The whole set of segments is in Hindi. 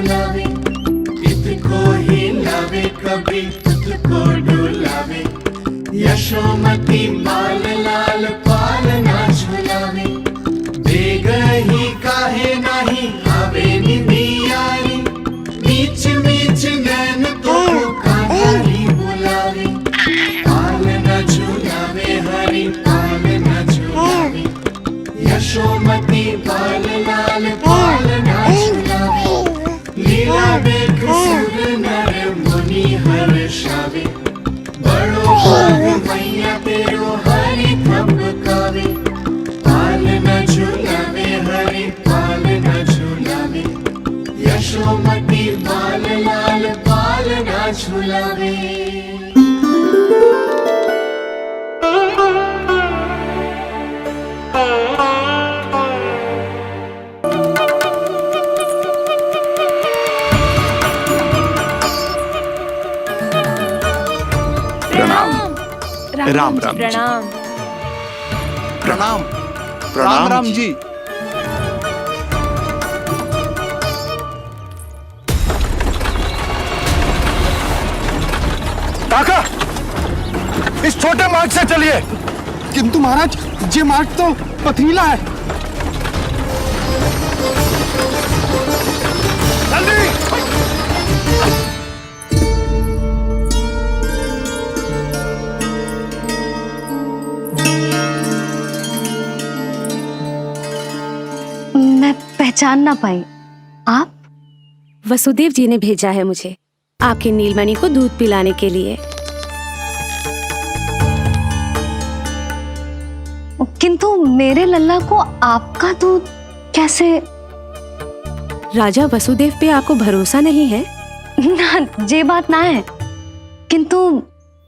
झुलावे, इतको हिलावे कभी तुझको डुलावे। यशोमती बाल लाल पालना झुलावे, बेग ही काहे नाही आवे निंदियारी। मीच मीच नैन तो कांधारी बुलावे, पालना झुलावे हरी पालना झुलावे। यशोमती बाल लाल पालना झुलावे, लीला देख सुर नर मुनि हर्षावे। बड़ो भाग मैया तेरो हरि थपकावे, पालना झुलावे हरि पालना झुलावे। यशोमती बाल लाल पालना झुलावे। राम राम प्रणाम। प्रणाम प्रणाम राम जी। काका, इस छोटे मार्ग से चलिए। किंतु महाराज, ये मार्ग तो पथरीला है। जल्दी। मैं पहचान ना पाई। आप? वसुदेव जी ने भेजा है मुझे आपके नीलमणि को दूध पिलाने के लिए। किंतु मेरे लल्ला को आपका दूध कैसे? राजा वसुदेव पे आपको भरोसा नहीं है? ना, ये बात ना है। किंतु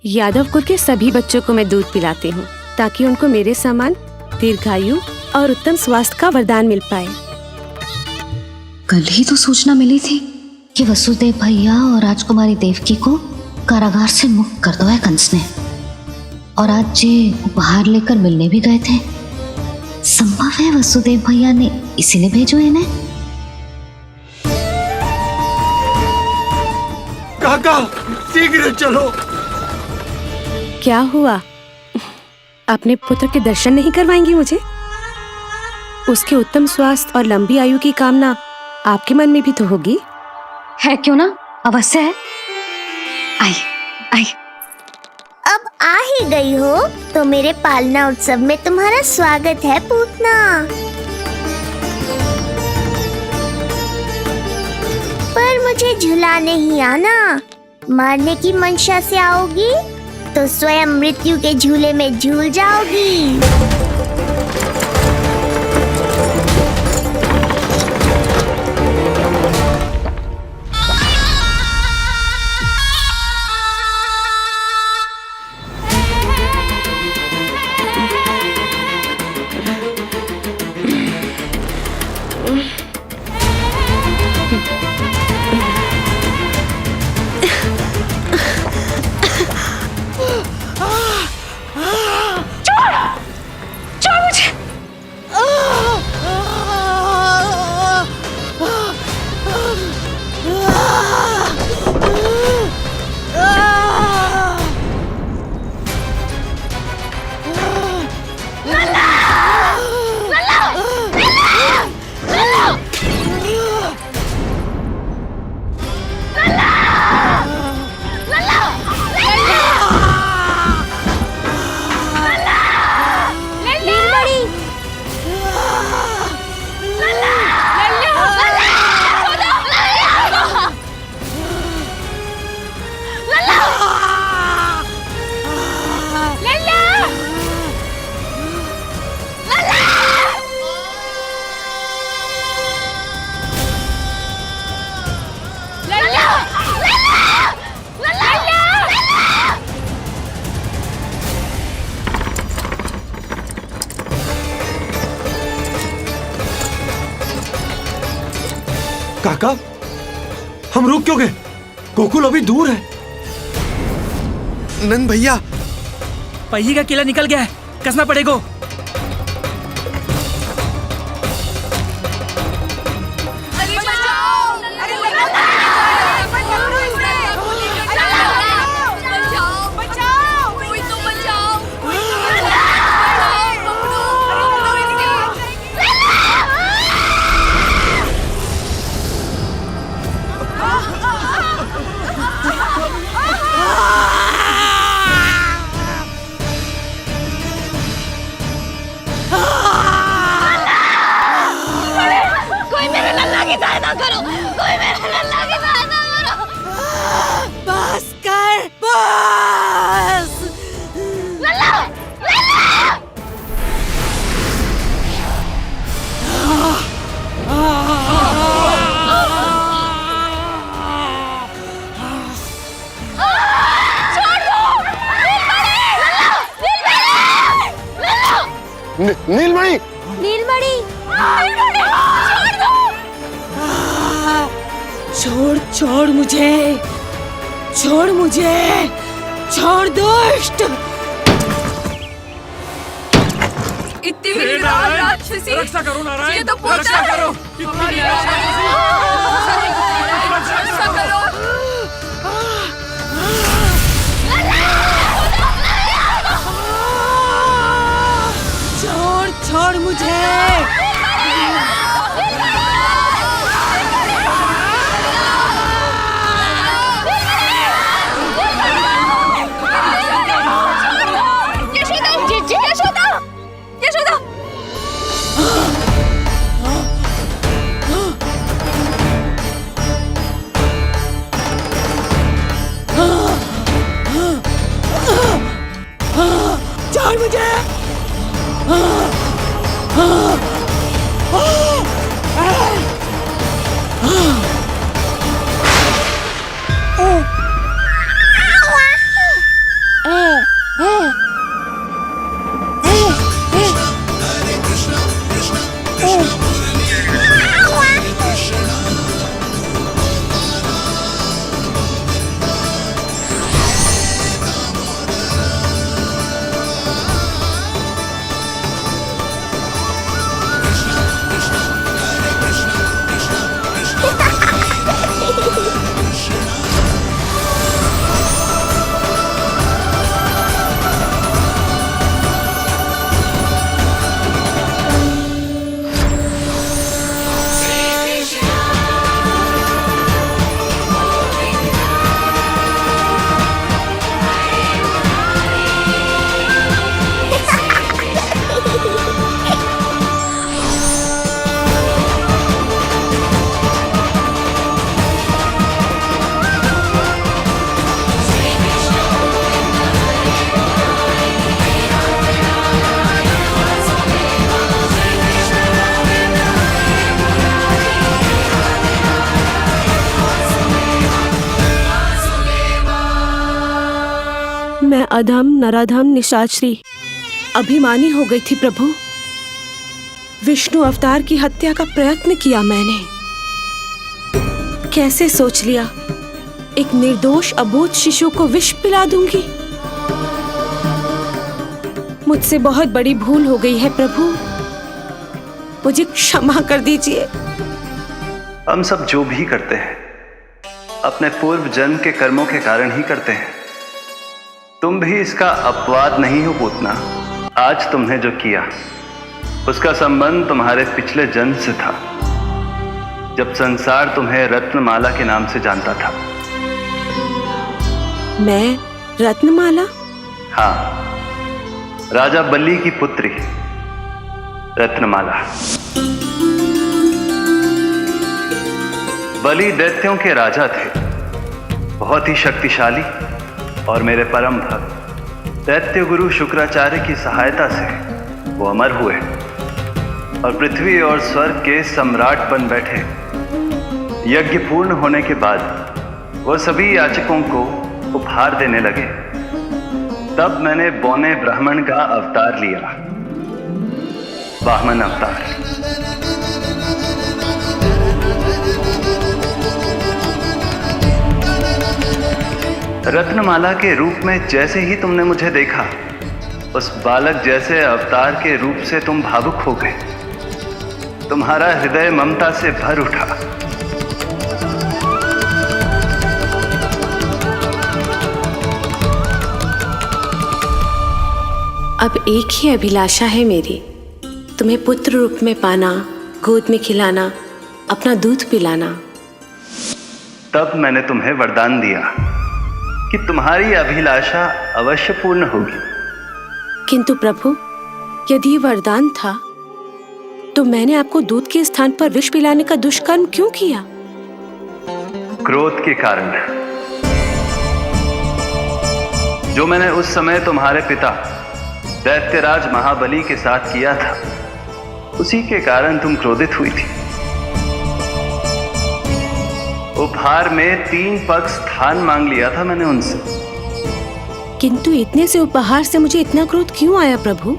यादव कुल के सभी बच्चों को मैं दूध पिलाती हूँ ताकि उनको मेरे समान दीर्घायु और उत्तम स्वास्थ्य का वरदान मिल पाए। कल ही तो सूचना मिली थी कि वसुदेव भैया और राजकुमारी देवकी को कारागार से मुक्त कर दो है कंस ने, और आज ये उपहार लेकर मिलने भी गए थे। संभव है वसुदेव भैया ने इसीलिए भेजो इन्हें। काका, शीघ्र चलो। क्या हुआ? अपने पुत्र के दर्शन नहीं करवाएंगी मुझे? उसके उत्तम स्वास्थ्य और लंबी आयु की कामना आपके मन में भी तो होगी। है क्यों ना, अवश्य है। आई आई। अब आ ही गई हो तो मेरे पालना उत्सव में तुम्हारा स्वागत है पूतना। पर मुझे झुलाने ही आना, मारने की मंशा से आओगी तो स्वयं मृत्यु के झूले में झूल जाओगी। काका, हम रुक क्यों गए? गोकुल अभी दूर है। नंद भैया, पहिए का किला निकल गया है, कसना पड़ेगा। अरे बचाओ! अरे कोई मेरे लल्ला की बात ना करो। बस कर, बस। लल्ला, लल्ला। नीलमणि, नीलमणि, छोड़ छोड़ मुझे, छोड़ मुझे, छोड़ दुष्ट। इतनी भी राक्षसी, रक्षा करो नारायण, ये तो पोता रक्षा है। करो। हमारी रक्षा करो। छोड़ छोड़ मुझे। यशोदा, यशोदा, यशोदा। छोड़ मुझे। मैं अधम नराधम निशाचरी अभिमानी हो गई थी प्रभु। विष्णु अवतार की हत्या का प्रयत्न किया मैंने। कैसे सोच लिया एक निर्दोष अबोध शिशु को विष पिला दूंगी। मुझसे बहुत बड़ी भूल हो गई है प्रभु, मुझे क्षमा कर दीजिए। हम सब जो भी करते हैं अपने पूर्व जन्म के कर्मों के कारण ही करते हैं। तुम भी इसका अपवाद नहीं हो पूतना। आज तुमने जो किया उसका संबंध तुम्हारे पिछले जन्म से था, जब संसार तुम्हें रत्नमाला के नाम से जानता था। मैं रत्नमाला? हाँ, राजा बलि की पुत्री रत्नमाला। बलि दैत्यों के राजा थे, बहुत ही शक्तिशाली, और मेरे परम भक्त दैत्य गुरु शुक्राचार्य की सहायता से वो अमर हुए और पृथ्वी और स्वर्ग के सम्राट बन बैठे। यज्ञ पूर्ण होने के बाद वो सभी याचकों को उपहार देने लगे। तब मैंने बौने ब्राह्मण का अवतार लिया, वामन अवतार। रत्नमाला के रूप में जैसे ही तुमने मुझे देखा, उस बालक जैसे अवतार के रूप से तुम भावुक हो गए। तुम्हारा हृदय ममता से भर उठा। अब एक ही अभिलाषा है मेरी, तुम्हें पुत्र रूप में पाना, गोद में खिलाना, अपना दूध पिलाना। तब मैंने तुम्हें वरदान दिया कि तुम्हारी अभिलाषा अवश्य पूर्ण होगी। किंतु प्रभु, यदि वरदान था तो मैंने आपको दूध के स्थान पर विष पिलाने का दुष्कर्म क्यों किया? क्रोध के कारण, जो मैंने उस समय तुम्हारे पिता दैत्यराज महाबली के साथ किया था, उसी के कारण तुम क्रोधित हुई थी। उपहार में 3 पग स्थान मांग लिया था मैंने उनसे। किंतु इतने से उपहार से मुझे इतना क्रोध क्यों आया प्रभु?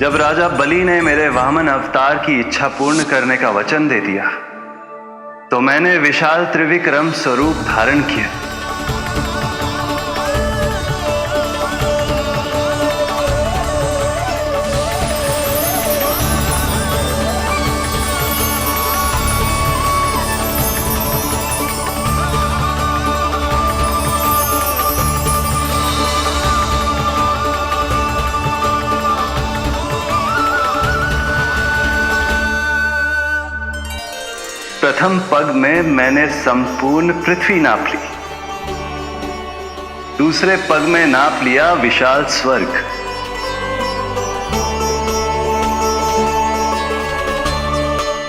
जब राजा बलि ने मेरे वामन अवतार की इच्छा पूर्ण करने का वचन दे दिया, तो मैंने विशाल त्रिविक्रम स्वरूप धारण किया। प्रथम पग में मैंने संपूर्ण पृथ्वी नाप ली, दूसरे पग में नाप लिया विशाल स्वर्ग,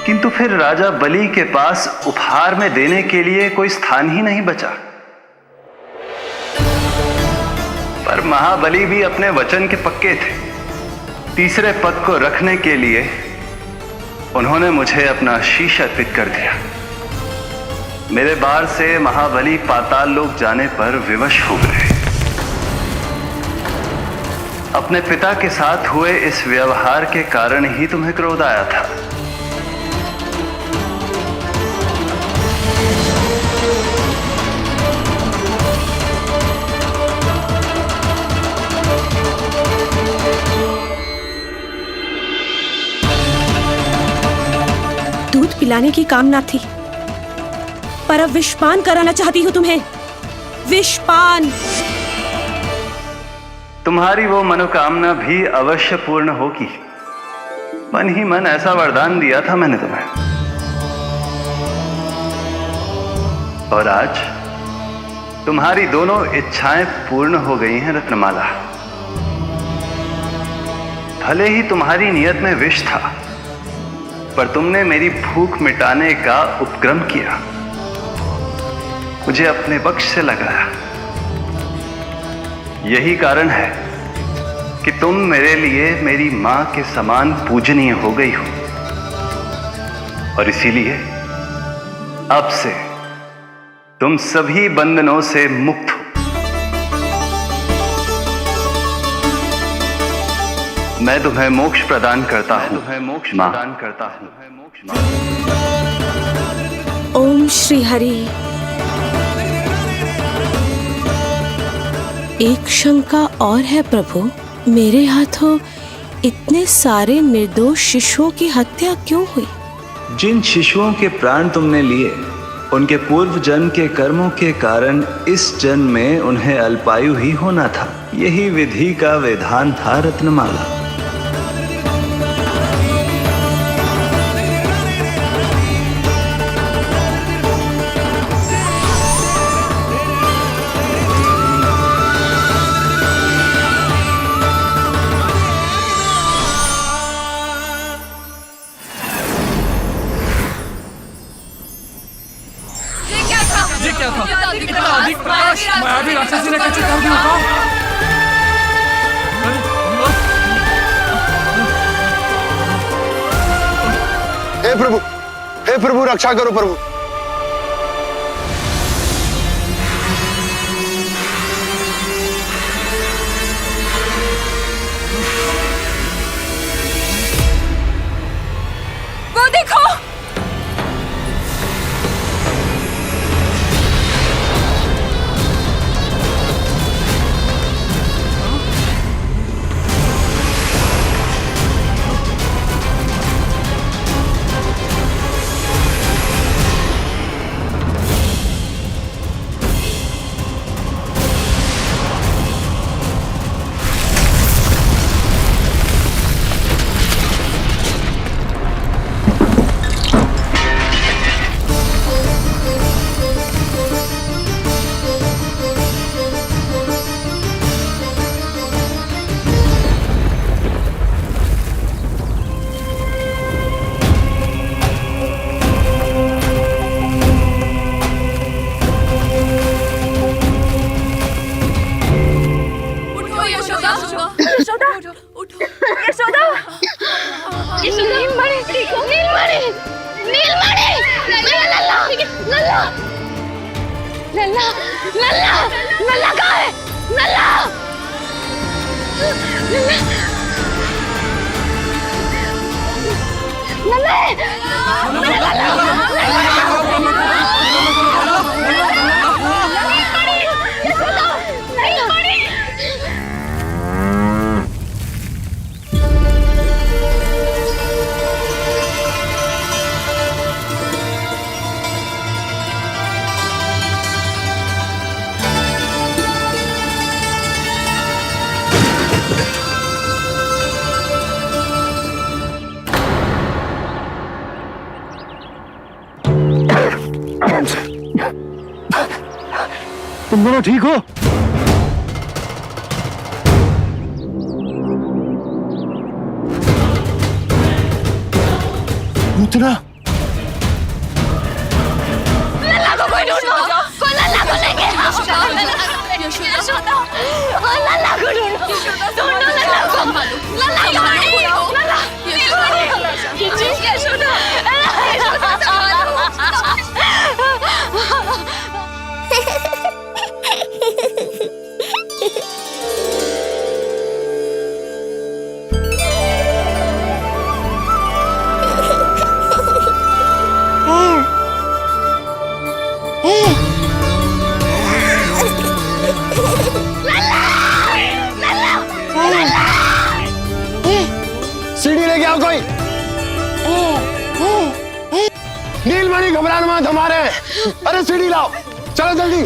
किंतु फिर राजा बलि के पास उपहार में देने के लिए कोई स्थान ही नहीं बचा। पर महाबली भी अपने वचन के पक्के थे। तीसरे पग को रखने के लिए उन्होंने मुझे अपना शीश अर्पित कर दिया। मेरे बार से महाबली पाताल लोक जाने पर विवश हो गए। अपने पिता के साथ हुए इस व्यवहार के कारण ही तुम्हें क्रोध आया था। दूध पिलाने की कामना थी, पर अब विषपान कराना चाहती हूँ तुम्हें। विषपान। तुम्हारी वो मनोकामना भी अवश्य पूर्ण होगी। मन ही मन ऐसा वरदान दिया था मैंने तुम्हें। और आज तुम्हारी दोनों इच्छाएं पूर्ण हो गई हैं रत्नमाला। भले ही तुम्हारी नियत में विष था, पर तुमने मेरी भूख मिटाने का उपक्रम किया, मुझे अपने पक्ष से लगाया। यही कारण है कि तुम मेरे लिए मेरी मां के समान पूजनीय हो गई हो। और इसीलिए अब से तुम सभी बंधनों से मुक्त हो। मैं तुम्हें मोक्ष प्रदान करता हूं। ओम श्री हरि। एक शंका और है प्रभु, मेरे हाथों इतने सारे निर्दोष शिशुओं की हत्या क्यों हुई? जिन शिशुओं के प्राण तुमने लिए, उनके पूर्व जन्म के कर्मों के कारण इस जन्म में उन्हें अल्पायु ही होना था। यही विधि का विधान था रत्नमाला। मायावी राक्षसी ने कैसे कर दिया? हे प्रभु रक्षा करो प्रभु। वो देखो, लल्ला लल्ला लल्ला कहाँ है? लल्ला तुम दोनों ठीक हो? मुद्रा, लल्ला को कोई ढूंढो, कोई लल्ला को लेके आओ। यशोदा, और लल्ला को ढूंढो, ढूंढो लल्ला को। लल्ला कहाँ है? लल्ला, यशोदा, सीढ़ी लेके आओ कोई। नीलमणि घबराना मत हमारे। अरे सीढ़ी लाओ, चलो जल्दी।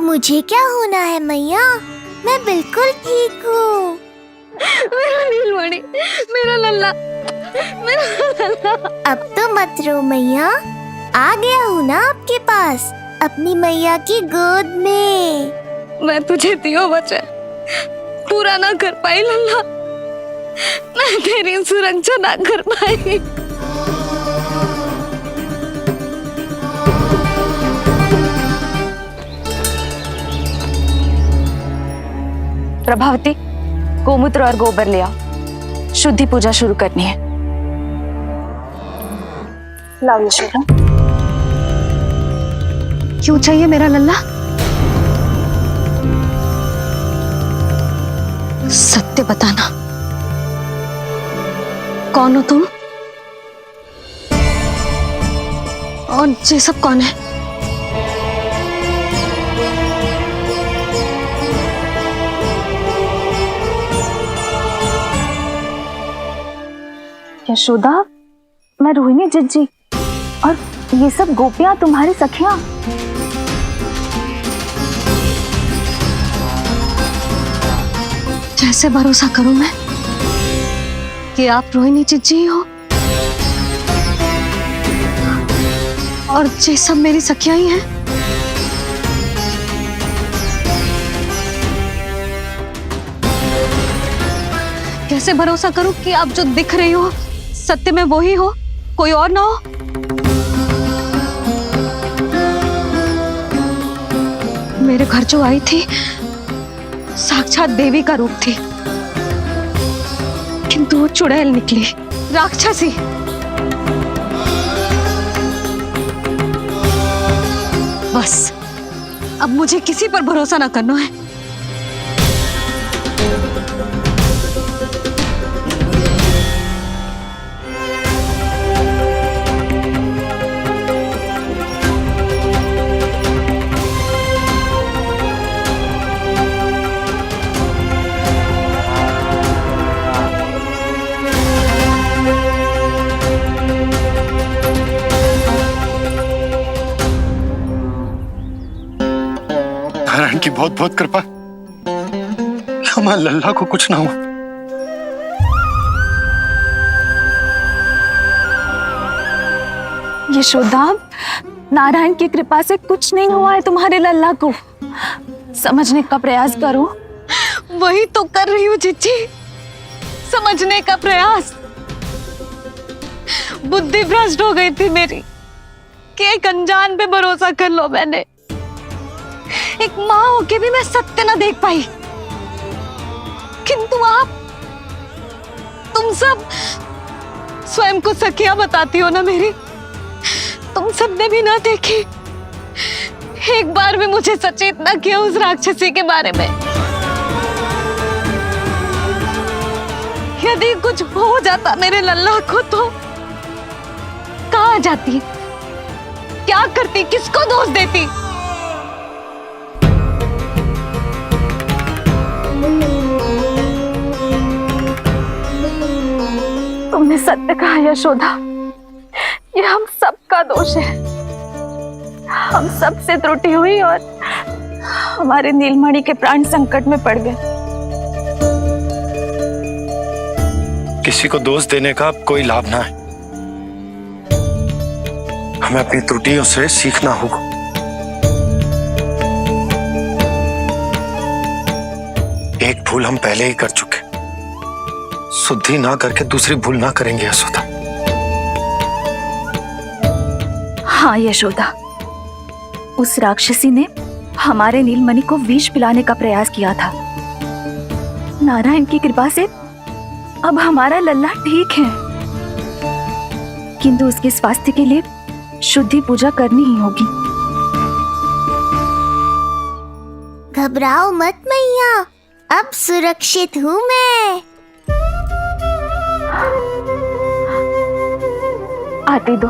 मुझे क्या होना है मैया? मैं बिल्कुल ठीक हूँ। मेरा नीलमणि, मेरा लल्ला, मेरा लल्ला। अब तो मत रो मैया, आ गया हूँ ना आपके पास, अपनी मैया की गोद में। मैं तुझे दियो वचन पूरा ना कर पाई लल्ला, मैं तेरी सुरक्षा ना कर पाई। प्रभावती, गोमूत्र और गोबर ले आओ, शुद्धि पूजा शुरू करनी है। लाओ यशोदा। क्यों चाहिए मेरा लल्ला? सत्य बताना, कौन हो तुम और ये सब कौन है? यशोदा, मैं रोहिणी जिज्जी और ये सब गोपियां तुम्हारी सखियां। कैसे भरोसा करूं मैं कि आप रोहिणी जिज्जी हो और ये सब मेरी सखियां ही हैं? कैसे भरोसा करूं कि आप जो दिख रही हो सत्य में वो ही हो, कोई और ना हो? मेरे घर जो आई थी साक्षात देवी का रूप थी, किंतु वो चुड़ैल निकली, राक्षसी। बस अब मुझे किसी पर भरोसा ना करना है। की बहुत बहुत कृपा कि हमारे लल्ला को कुछ ना हुआ। यशोदा, नारायण की कृपा से कुछ नहीं हुआ है तुम्हारे लल्ला को। समझने का प्रयास करो। वही तो कर रही हूँ जीजी, समझने का प्रयास। बुद्धि भ्रष्ट हो गई थी मेरी कि एक अनजान पे भरोसा कर लो मैंने। एक माँ होके भी मैं सत्य ना देख पाई, किंतु आप, तुम सब स्वयं को सखिया बताती हो ना मेरी, तुम सबने भी ना देखी, एक बार भी मुझे सचेत ना किया उस राक्षसी के बारे में। यदि कुछ हो जाता मेरे लल्ला को तो कहाँ जाती, क्या करती, किसको दोष देती? तुमने सत्य कहा यशोदा, ये हम सबका दोष है। हम सब से त्रुटि हुई और हमारे नीलमणि के प्राण संकट में पड़ गए। किसी को दोष देने का कोई लाभ ना है। हमें अपनी त्रुटियों से सीखना होगा। एक भूल हम पहले ही कर चुके, शुद्धि ना करके दूसरी भूल ना करेंगे यशोदा। हाँ यशोदा, उस राक्षसी ने हमारे नीलमणि को विष पिलाने का प्रयास किया था। नारायण की कृपा से अब हमारा लल्ला ठीक है, किंतु उसके स्वास्थ्य के लिए शुद्धि पूजा करनी ही होगी। घबराओ मत मैया, अब सुरक्षित हूँ मैं। आते दो।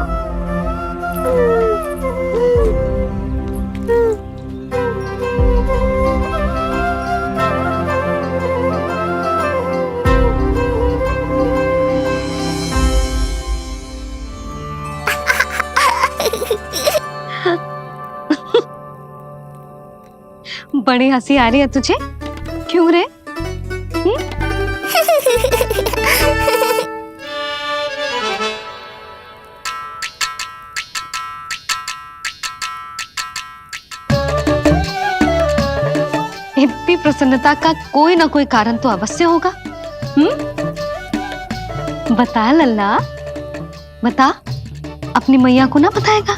बड़ी हंसी आ रही है तुझे, क्यों रे? इतनी प्रसन्नता का कोई ना कोई कारण तो अवश्य होगा। बता लल्ला, बता, अपनी मैया को ना बताएगा?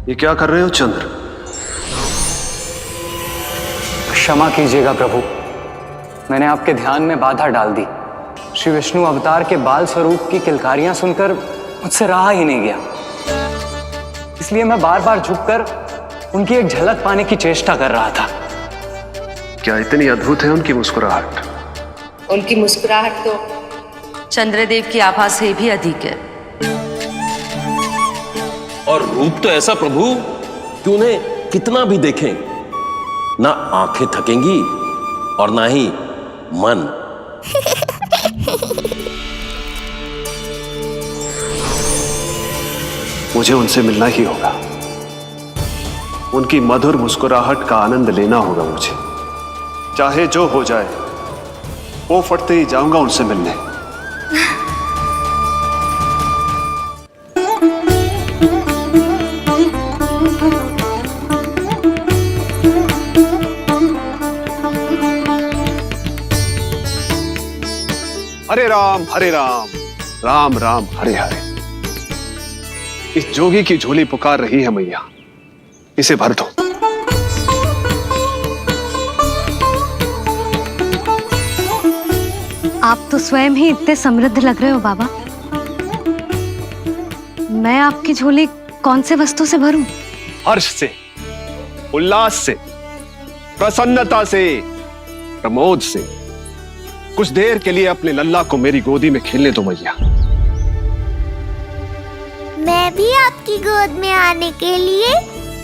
ये क्या कर रहे हो चंद्र? क्षमा कीजिएगा प्रभु, मैंने आपके ध्यान में बाधा डाल दी। श्री विष्णु अवतार के बाल स्वरूप की किलकारियां सुनकर मुझसे रहा ही नहीं गया, इसलिए मैं बार बार झुककर उनकी एक झलक पाने की चेष्टा कर रहा था। क्या इतनी अद्भुत है उनकी मुस्कुराहट? उनकी मुस्कुराहट तो चंद्रदेव की आभा से भी अधिक है। और रूप तो ऐसा प्रभु कि उन्हें कितना भी देखें, ना आंखें थकेंगी और ना ही मन। मुझे उनसे मिलना ही होगा, उनकी मधुर मुस्कुराहट का आनंद लेना होगा मुझे। चाहे जो हो जाए, वो फटते ही जाऊंगा उनसे मिलने। हरे राम, राम राम हरे हरे। इस जोगी की झोली पुकार रही है मैया, इसे भर दो। आप तो स्वयं ही इतने समृद्ध लग रहे हो बाबा। मैं आपकी झोली कौन से वस्तु से भरूं? हर्ष से, उल्लास से, प्रसन्नता से, प्रमोद से, कुछ देर के लिए अपने लल्ला को मेरी गोदी में खेलने दो मैया। मैं भी आपकी गोद में आने के लिए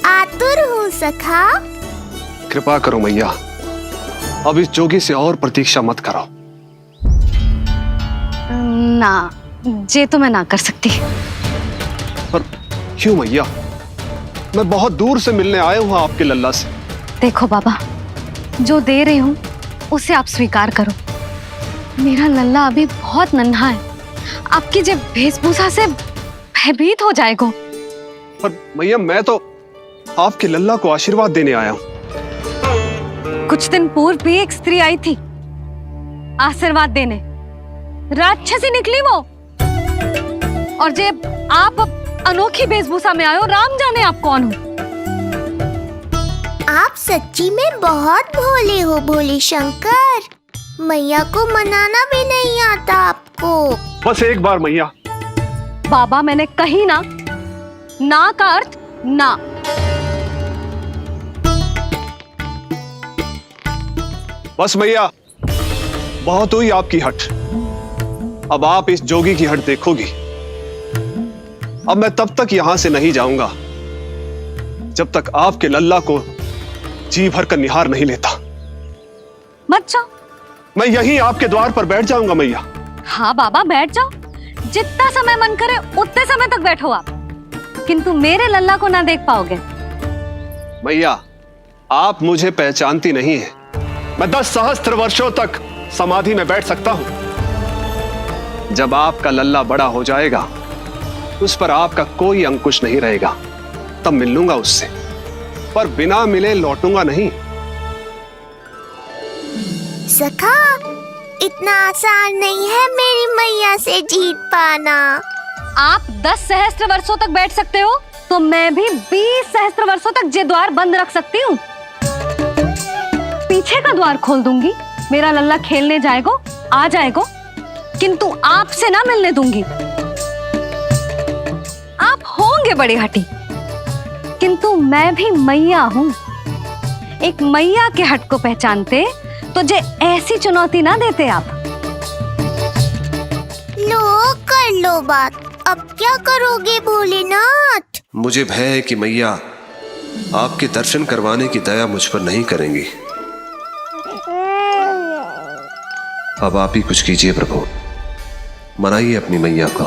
आतुर हूँ सखा। कृपा करो मैया, अब इस जोगी से और प्रतीक्षा मत कराओ। ना, जे तो मैं ना कर सकती। पर क्यों मैया? मैं बहुत दूर से मिलने आया हूँ आपके लल्ला से। देखो बाबा, जो दे रही हूँ उसे आप स्वीकार करो। मेरा लल्ला अभी बहुत नन्हा है, आपकी जे वेशभूषा से भयभीत हो जाएगा। पर मैया, मैं तो आपके लल्ला को आशीर्वाद देने आया हूँ। कुछ दिन पूर्व भी एक स्त्री आई थी आशीर्वाद देने, राक्षसी निकली वो। और जब आप अनोखी वेशभूषा में आए हो, राम जाने आप कौन हो। आप सच्ची में बहुत भोले हो भोले शंकर। मैया को मनाना भी नहीं आता आपको। बस एक बार मैया। बाबा, मैंने कही ना, ना का अर्थ ना। बस मैया, बहुत हुई आपकी हट। अब आप इस जोगी की हट देखोगी। अब मैं तब तक यहां से नहीं जाऊंगा जब तक आपके लल्ला को जी भर कर निहार नहीं लेता। मत जाओ। मैं यहीं आपके द्वार पर बैठ जाऊंगा मैया। हाँ बाबा, बैठ जाओ। जितना समय मन करे उतने समय तक बैठो आप, किंतु मेरे लल्ला को ना देख पाओगे। मैया, आप मुझे पहचानती नहीं है। मैं 10 सहस्त्र वर्षों तक समाधि में बैठ सकता हूं। जब आपका लल्ला बड़ा हो जाएगा, उस पर आपका कोई अंकुश नहीं रहेगा, तब मिल लूंगा उससे, पर बिना मिले लौटूंगा नहीं। सखा, इतना आसान नहीं है मेरी मैया से जीत पाना। आप 10 सहस्त्र वर्षों तक बैठ सकते हो, तो मैं भी 20 सहस्त्र वर्षों तक ये द्वार बंद रख सकती हूँ। पीछे का द्वार खोल दूंगी, मेरा लल्ला खेलने जाएगा, आ जाएगा, किंतु आपसे ना मिलने दूंगी। आप होंगे बड़ी हठी, किंतु मैं भी मैया हूँ। एक मैया के हट को पहचानते तो जे ऐसी चुनौती ना देते आप। लो, कर लो बात। अब क्या करोगे भोलेनाथ? मुझे भय है कि मैया आपके दर्शन करवाने की दया मुझ पर नहीं करेंगी। अब आप ही कुछ कीजिए प्रभु, मनाइए अपनी मैया को।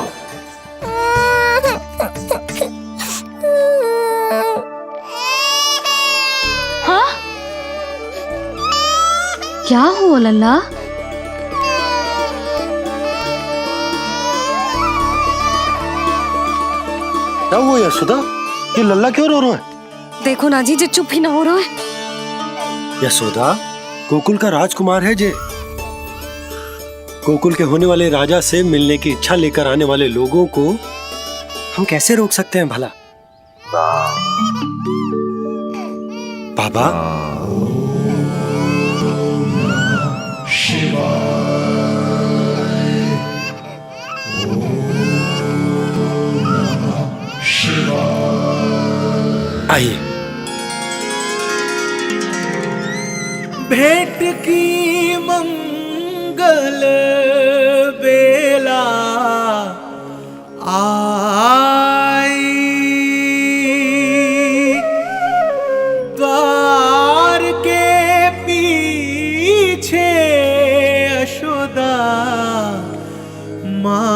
हाँ? क्या हुआ लल्ला? क्या हुआ यशोदा? ये लल्ला क्यों रो रहा है? देखो ना जी, जे चुप ही ना हो रहा है। यशोदा, गोकुल का राजकुमार है जे। गोकुल के होने वाले राजा से मिलने की इच्छा लेकर आने वाले लोगों को हम कैसे रोक सकते हैं भला? बाबा, आइए। भेंट की मंगल बेला आई, द्वार के पीछे यशोदा माई।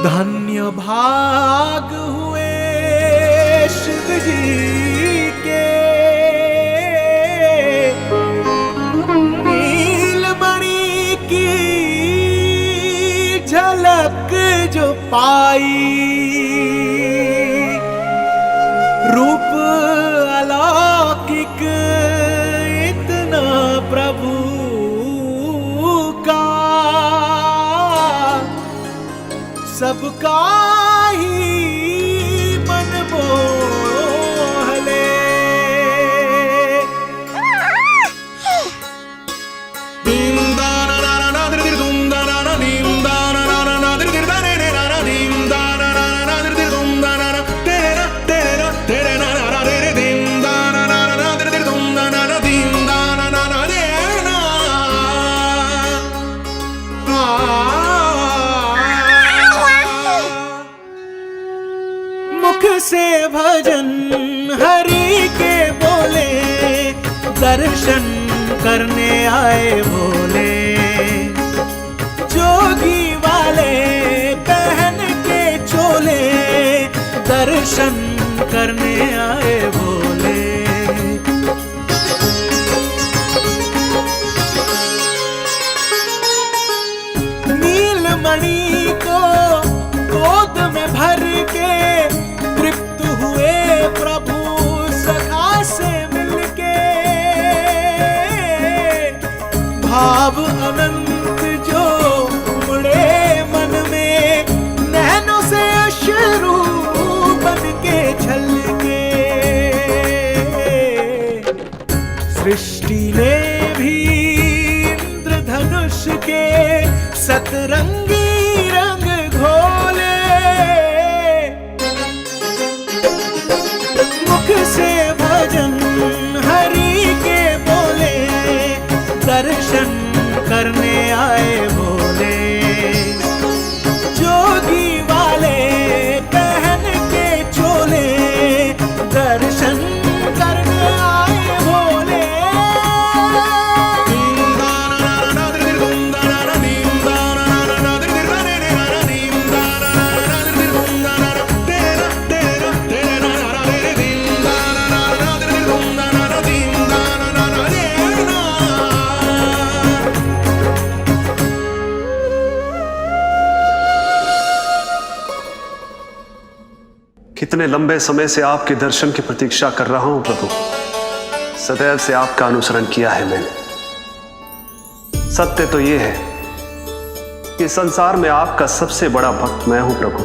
धन्य भाग हुए शिव जी के, नीलमणि की झलक जो पाई। रूप अलौकिक इतना प्रभु का, सबका ही मन मोह ले। से भजन हरि के बोले, दर्शन करने आए भोले। जोगी वाले पहन के चोले, दर्शन करने आए भोले। नीलमणि को गोद में भर के तृप्त हुए प्रभु सखा से मिलके। भाव अनंत जो उमड़े मन में, नैनों से अश्रु बन के छलके। सृष्टि ने भी इंद्रधनुष के सतरंगी रंग घोले। मुख से भजन हरि के बोले, दर्शन करने आए भोले। जोगी वाले पहन के चोले, दर्शन करने आए भोले। कितने लंबे समय से आपके दर्शन की प्रतीक्षा कर रहा हूं प्रभु। सदैव से आपका अनुसरण किया है मैंने। सत्य तो यह है कि संसार में आपका सबसे बड़ा भक्त मैं हूं प्रभु,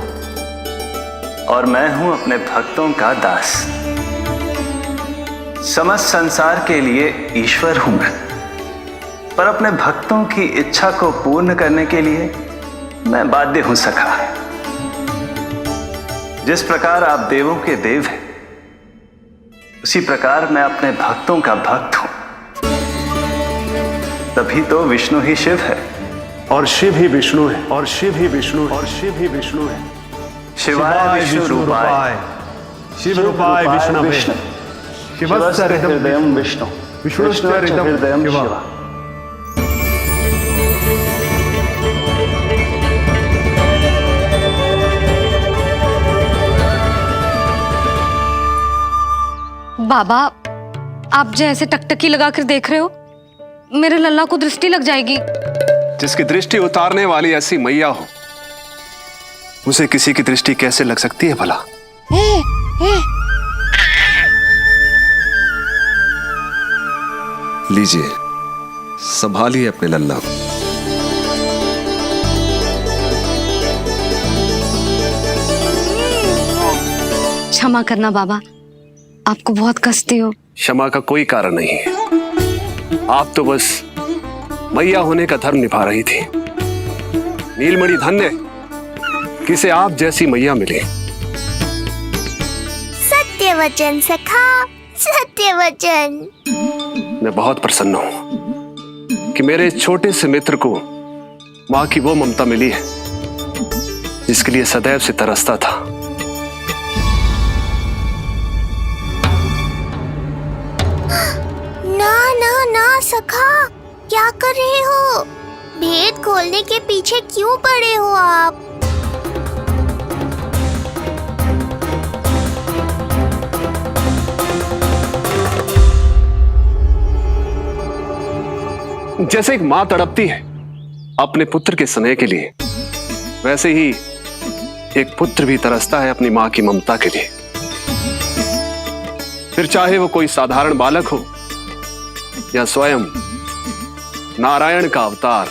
और मैं हूं अपने भक्तों का दास। समस्त संसार के लिए ईश्वर हूं मैं, पर अपने भक्तों की इच्छा को पूर्ण करने के लिए मैं बाध्य हूं सखा। जिस प्रकार आप देवों के देव हैं, उसी प्रकार मैं अपने भक्तों का भक्त हूं। तभी तो विष्णु ही शिव है, और शिव ही विष्णु है, और शिव ही विष्णु है, और शिव ही विष्णु है। शिवाय विष्णु रूपाय, शिव रूपाय विष्णवे, शिवस्य हृदयं विष्णु, विष्णुश्च हृदयं शिव। बाबा, आप जैसे टकटकी लगाकर देख रहे हो, मेरे लल्ला को दृष्टि लग जाएगी। जिसकी दृष्टि उतारने वाली ऐसी मैया हो, उसे किसी की दृष्टि कैसे लग सकती है भला? लीजिए, संभालिए अपने लल्ला को। क्षमा करना बाबा, आपको बहुत कष्ट हो। क्षमा का कोई कारण नहीं है। आप तो बस मैया होने का धर्म निभा रही थी। नीलमणि धन्य किसे आप जैसी मैया मिले। सत्य वचन सखा, सत्य वचन। मैं बहुत प्रसन्न हूं कि मेरे छोटे से मित्र को मां की वो ममता मिली है जिसके लिए सदैव से तरसता था। ना ना ना सखा, क्या कर रहे हो? भेद खोलने के पीछे क्यों पड़े हो आप? जैसे एक मां तड़पती है अपने पुत्र के स्नेह के लिए, वैसे ही एक पुत्र भी तरसता है अपनी मां की ममता के लिए। फिर चाहे वो कोई साधारण बालक हो या स्वयं नारायण का अवतार।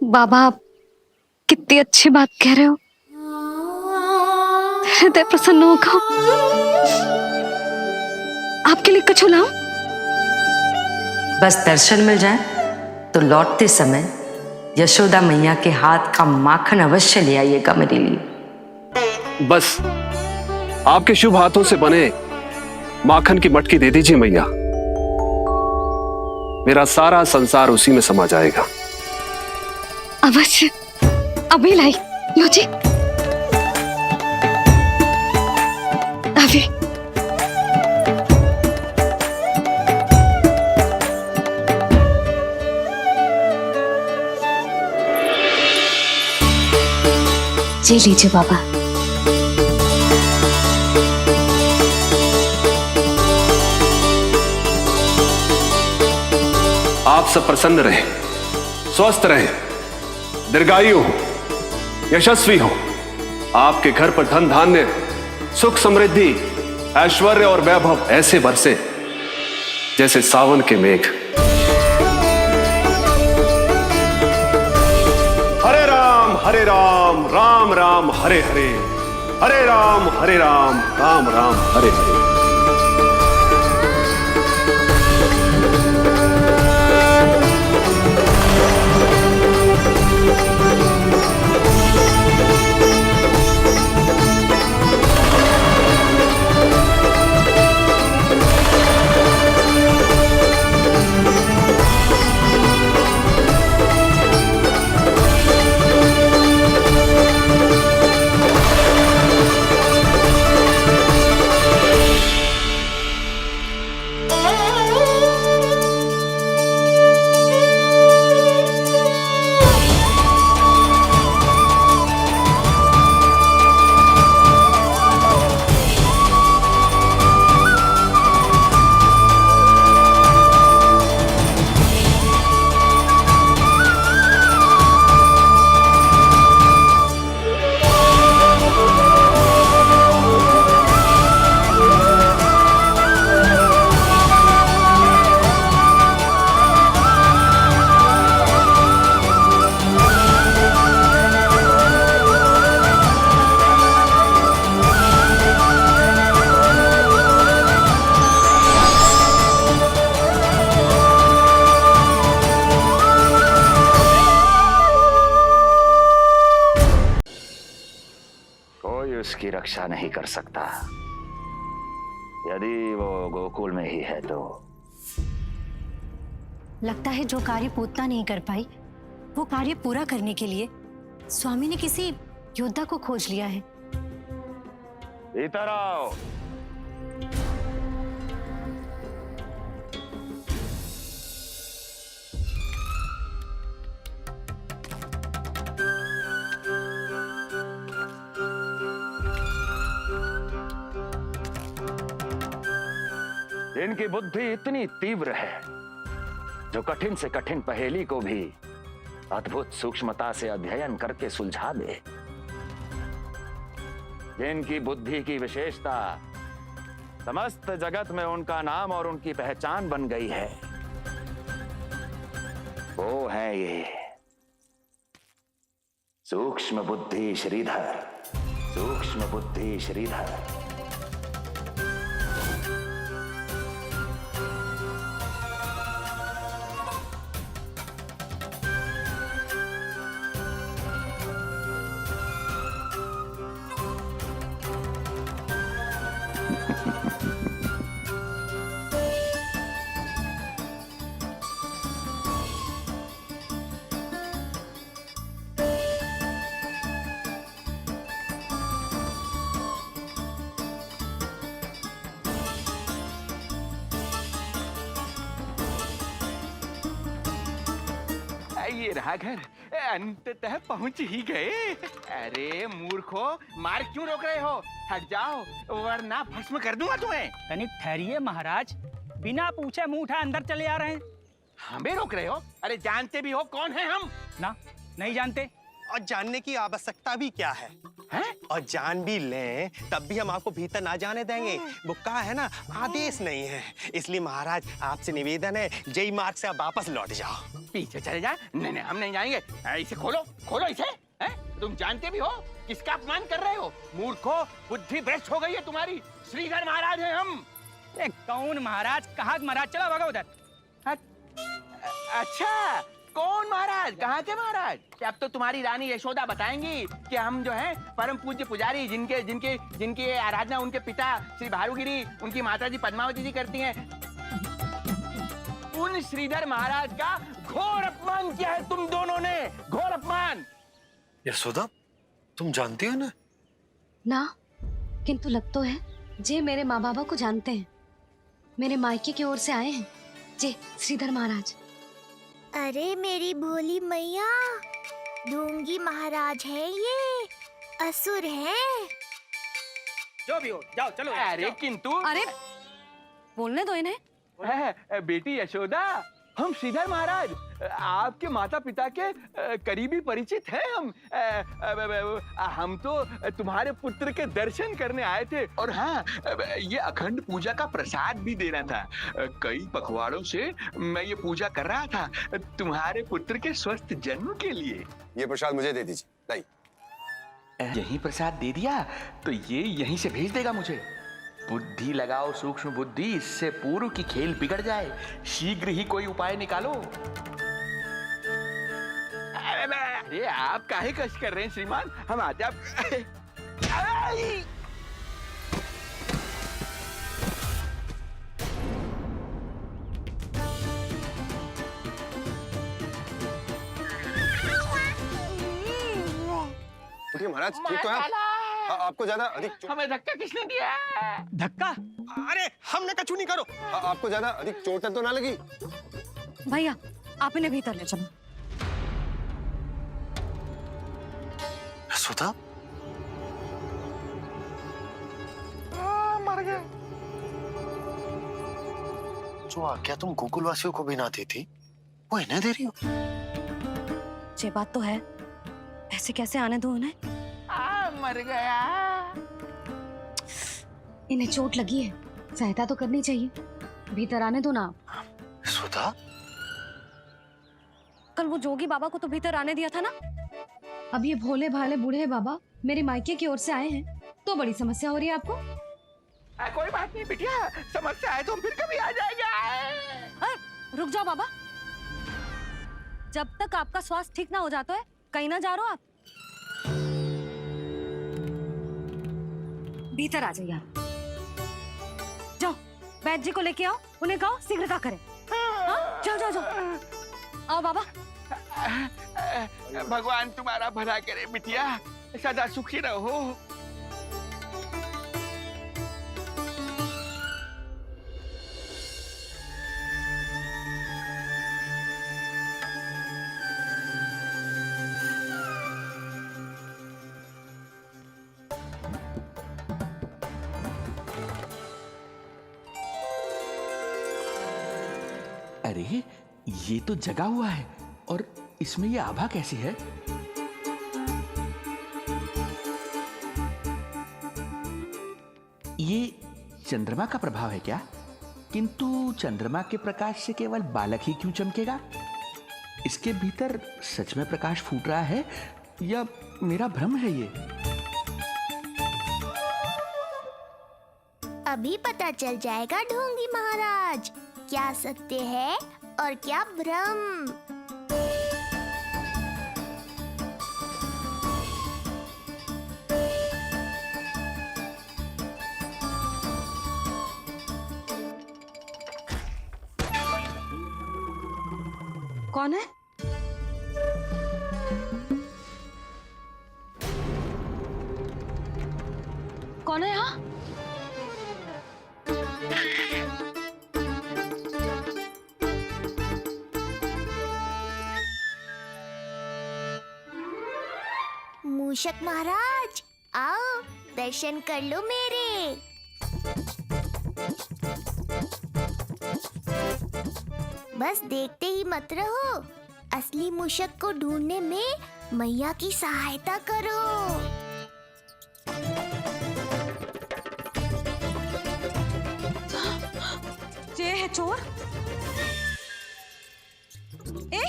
बाबा, आप कितनी अच्छी बात कह रहे हो। हृदय प्रसन्न होगा। आपके लिए कुछ लाऊं? बस दर्शन मिल जाए तो लौटते समय यशोदा मैया के हाथ का माखन अवश्य ले आइएगा मेरे लिए। बस आपके शुभ हाथों से बने माखन की मटकी दे दीजिए मैया, मेरा सारा संसार उसी में समा जाएगा। अवश्य, अभी लाई। लो जी, अभी। जी लीजिए बाबा। आप सब प्रसन्न रहें, स्वस्थ रहें, दीर्घायु हो, यशस्वी हो। आपके घर पर धन धान्य, सुख समृद्धि, ऐश्वर्य और वैभव ऐसे बरसे जैसे सावन के मेघ। हरे राम राम राम हरे हरे, हरे राम राम राम हरे हरे। उसकी रक्षा नहीं कर सकता। यदि वो गोकुल में ही है तो। लगता है जो कार्य पूतना नहीं कर पाई, वो कार्य पूरा करने के लिए स्वामी ने किसी योद्धा को खोज लिया है। इधर आओ। जिनकी बुद्धि इतनी तीव्र है जो कठिन से कठिन पहेली को भी अद्भुत सूक्ष्मता से अध्ययन करके सुलझा दे, जिनकी बुद्धि की विशेषता समस्त जगत में उनका नाम और उनकी पहचान बन गई है, वो है ये सूक्ष्म बुद्धि श्रीधर। सूक्ष्म बुद्धि श्रीधर। ये रहा घर, अंततः पहुंच ही गए। अरे मूर्खो, मार्ग क्यों रोक रहे हो? हट जाओ वरना भस्म कर दूंगा तुम्हें। तनिक ठहरिए महाराज, बिना पूछे मुंह उठा अंदर चले आ रहे हैं। हमें रोक रहे हो? अरे जानते भी हो कौन है हम? ना, नहीं जानते। और जानने की आवश्यकता भी क्या है? और जान भी लें तब भी हम आपको भीतर ना जाने देंगे। वो कहा है ना, आदेश नहीं है। इसलिए महाराज आपसे निवेदन है, जय मार्ग से आप वापस लौट जाओ। पीछे चले जा। नहीं नहीं, हम नहीं जाएंगे। इसे खोलो, खोलो इसे। तुम जानते भी हो किसका अपमान कर रहे हो? मूर्खो, बुद्धि भ्रष्ट हो गई है तुम्हारी। श्रीधर महाराज हैं हम। कौन महाराज? कहाँ महाराज? चला भागा उधर। अच्छा, कौन महाराज? कहाँ के महाराज? अब तो तुम्हारी रानी यशोदा बताएंगी कि हम जो है परम पूज्य पुजारी, जिनकी आराधना उनके पिता श्री भारुगिरी, उनकी माताजी पद्मावती जी करती हैं, उन श्रीधर महाराज का घोर अपमान किया है तुम दोनों ने। घोर अपमान। यशोदा, तुम जानती हो ना? ना, किंतु लग तो है जे मेरे माँ बाबा को जानते हैं। मेरे मायके की ओर से आए हैं जे श्रीधर महाराज। अरे मेरी भोली मैया, ढोंगी महाराज है ये, असुर है। जो भी हो, जाओ चलो। अरे किंतु अरे बोलने दो इन्हें। बेटी यशोदा, हम श्रीधर महाराज आपके माता पिता के करीबी परिचित हैं। हम तो तुम्हारे पुत्र के दर्शन करने आए थे। और हाँ, ये अखंड पूजा का प्रसाद भी देना था। कई पखवाड़ों से मैं ये पूजा कर रहा था तुम्हारे पुत्र के स्वस्थ जन्म के लिए। ये प्रसाद मुझे दे दीजिए। लाई। यही प्रसाद दे दिया तो ये यहीं से भेज देगा मुझे। बुद्धि लगाओ सूक्ष्म बुद्धि, इससे पूर्व की खेल बिगड़ जाए। शीघ्र ही कोई उपाय निकालो। अरे आप काहे कष्ट कर रहे हैं श्रीमान, हम आते आप। महाराज ठीक तो है? आपको ज्यादा अधिक हमें धक्का किसने दिया? धक्का? अरे हमने कछु नहीं करो। आपको ज्यादा अधिक चोट तो ना लगी? भैया आप इन्हें भीतर ले चलो। यशोदा, मर गए। जो आज्ञा तुम गोकुलवासियों को भी ना दी थी, वो इन्हें दे रही हो? ये बात तो है, ऐसे कैसे आने दो उन्हें? मर गया। इन्हें चोट लगी है, सहायता तो करनी चाहिए। भीतर आने दो ना। यशोदा, कल वो जोगी बाबा को तो भीतर आने दिया था ना। अब ये भोले भाले बूढ़े बाबा मेरे मायके की ओर से आए हैं तो बड़ी समस्या हो रही है आपको। कोई बात नहीं बिटिया, समस्या है तो हम फिर कभी आ जाएगा। रुक जाओ बाबा, जब तक आपका स्वास्थ्य ठीक ना हो जाता है कहीं ना जा रहे हो आप। भीतर आ जाइए आप। जाओ वैद्य जी को लेके आओ, उन्हें कहो शीघ्रता करें। हाँ? जाओ जाओ जाओ। आओ बाबा। भगवान तुम्हारा भला करे बिटिया, सदा सुखी रहो। अरे ये तो जगा हुआ है, और इसमें ये आभा कैसे है? ये चंद्रमा का प्रभाव है क्या? किंतु चंद्रमा के प्रकाश से केवल बालक ही क्यों चमकेगा? इसके भीतर सच में प्रकाश फूट रहा है या मेरा भ्रम है ये? अभी पता चल जाएगा ढोंगी महाराज, क्या सत्य है और क्या भ्रम। कौन है? कौन है यहाँ? मूषक महाराज आओ, दर्शन कर लो मेरे। बस देखते ही मत रहो, असली मूषक को ढूंढने में मैया की सहायता करो। ये है चोर। ए,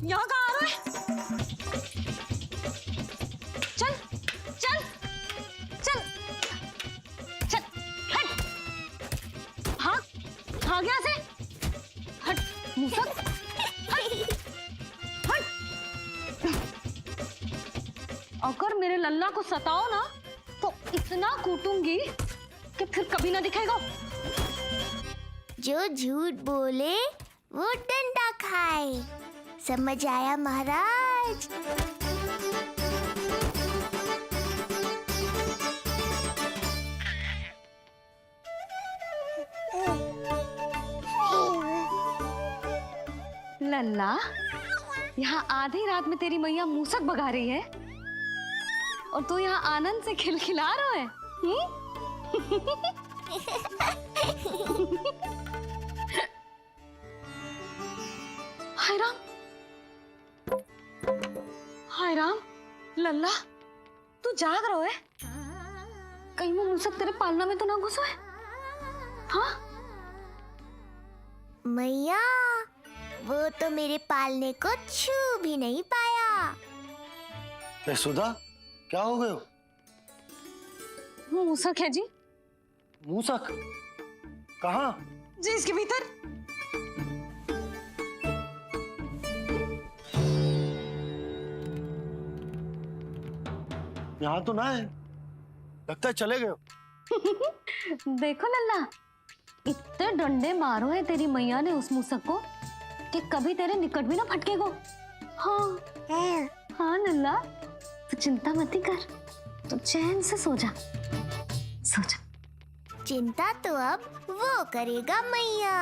यहाँ कहाँ आ रहा है? चल चल चल चल, हट। हाँ हाँ, यहाँ से हट मूसक, हट हट। अगर मेरे लल्ला को सताओ ना तो इतना कूटूंगी कि फिर कभी ना दिखेगा। जो झूठ बोले वो डंडा खाए, समझ आया महाराज? लल्ला, यहाँ आधी रात में तेरी मैया मूसक भगा रही है और तू यहाँ आनंद से खिलखिला रहा है। हाय राम, हाय राम, लल्ला तू जाग रहा है? कहीं वो मूसक तेरे पालना में तो ना घुसो है? हाँ मैया, वो तो मेरे पालने को छू भी नहीं पाया। यशोदा, क्या हो गए हो? वो मूसक है जी। मूसक? कहाँ? जी इसके भीतर। यहाँ तो ना है, लगता है चले गए। देखो लल्ला, इतने डंडे मारो है तेरी मैया ने उस मूसक को कि कभी तेरे निकट भी ना फटकेगा। हाँ हाँ लल्ला, तू चिंता मत ही कर, तू चैन से सो जा, सो जा। चिंता तो अब वो करेगा मैया।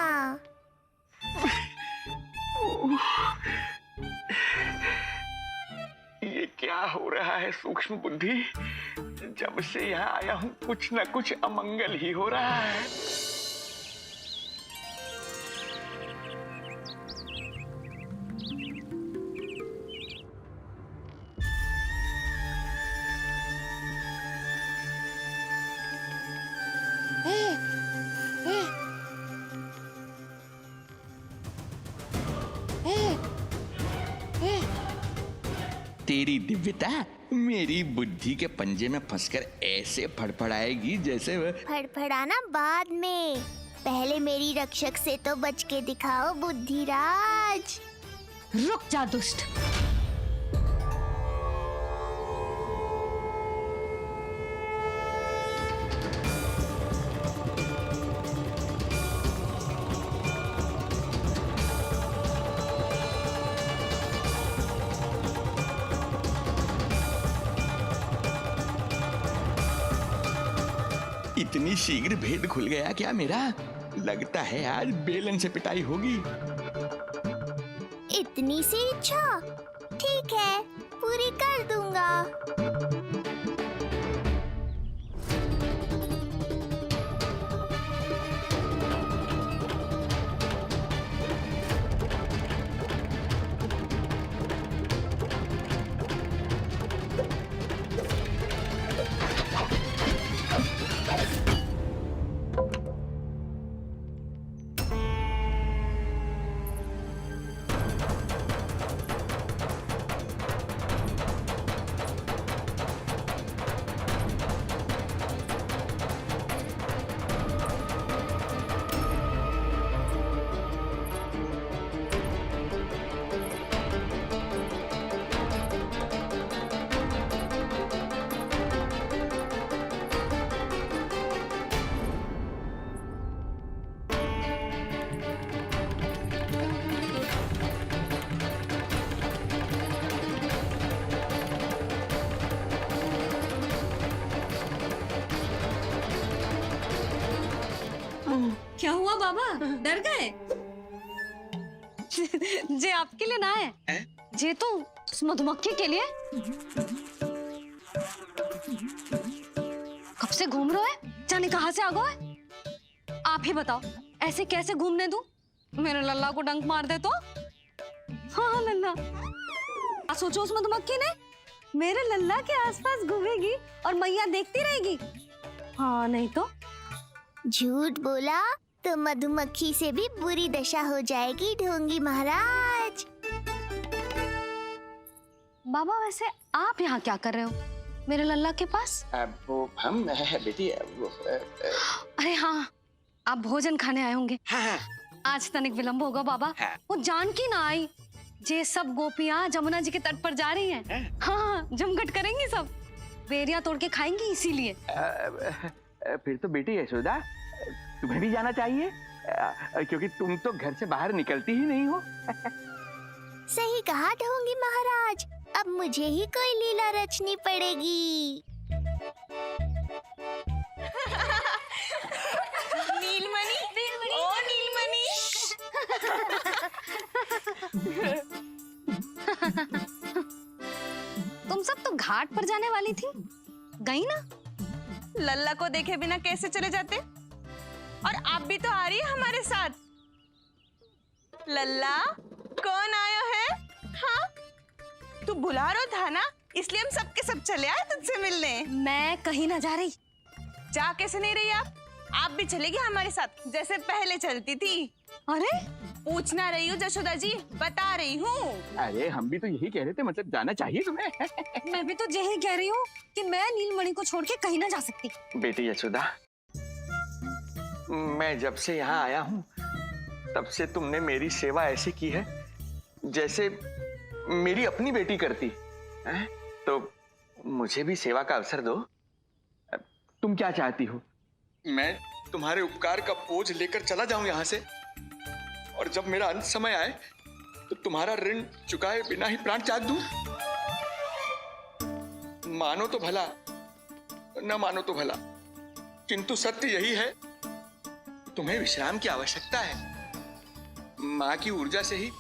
ये क्या हो रहा है सूक्ष्म बुद्धि? जब से यहाँ आया हूँ कुछ न कुछ अमंगल ही हो रहा है। तेरी दिव्यता मेरी बुद्धि के पंजे में फंसकर ऐसे फड़फड़ाएगी जैसे फड़फड़ाना बाद में, पहले मेरी रक्षक से तो बच के दिखाओ बुद्धिराज। रुक जा दुष्ट। इतनी शीघ्र भेद खुल गया क्या मेरा? लगता है आज बेलन से पिटाई होगी। इतनी सी इच्छा? ठीक है, पूरी कर दूंगा। क्या हुआ बाबा, डर गए? जे आपके लिए ना है, जे तो उस मधुमक्खी के लिए। कब से घूम रहे हो? जाने कहाँ से आ गए? आप ही बताओ, ऐसे कैसे घूमने दूं? मेरे लल्ला को डंक मार दे तो? हाँ लल्ला, सोचो उस मधुमक्खी ने मेरे लल्ला के आसपास घूमेगी और मैया देखती रहेगी। हाँ नहीं तो? झूठ बोला तो मधुमक्खी से भी बुरी दशा हो जाएगी ढोंगी महाराज। बाबा वैसे आप यहाँ क्या कर रहे हो मेरे लल्ला के पास? वो हम बेटी अरे हाँ, आप भोजन खाने आए होंगे। हाँ। आज तनिक विलंब होगा बाबा। हाँ। वो जानकी ना आई, जे सब गोपियाँ जमुना जी के तट पर जा रही हैं। हाँ, जमघट करेंगी सब, बेरियां तोड़ के खाएंगी इसीलिए। फिर तो बेटी यशोदा, तुम्हें भी जाना चाहिए, क्योंकि तुम तो घर से बाहर निकलती ही नहीं हो। सही कहा ढोंगी महाराज, अब मुझे ही कोई लीला रचनी पड़ेगी। नीलमणि, ओ नीलमणि। तुम सब तो घाट पर जाने वाली थी, गई ना? लल्ला को देखे बिना कैसे चले जाते? और आप भी तो आ रही है हमारे साथ। लल्ला, कौन आया है? हाँ, तू बुलारो था ना, इसलिए हम सबके सब चले आए तुझसे मिलने। मैं कहीं ना जा रही। जा कैसे नहीं रही आप भी चलेगी हमारे साथ जैसे पहले चलती थी। अरे पूछना रही हूँ जशोदा जी, बता रही हूँ। अरे हम भी तो यही कह रहे थे, मतलब जाना चाहिए तुम्हें। मैं भी तो यही कह रही हूँ कि मैं नीलमणि को छोड़ के कहीं ना जा सकती। बेटी यशोदा, मैं जब से यहाँ आया हूँ तब से तुमने मेरी सेवा ऐसी की है जैसे मेरी अपनी बेटी करती है। तो मुझे भी सेवा का अवसर दो। तुम क्या चाहती हो? मैं तुम्हारे उपकार का बोझ लेकर चला जाऊं यहाँ से, और जब मेरा अंत समय आए तो तुम्हारा ऋण चुकाए बिना ही प्राण त्याग दूं? मानो तो भला, न मानो तो भला, किंतु सत्य यही है, तुम्हें विश्राम की आवश्यकता है। माँ की ऊर्जा से ही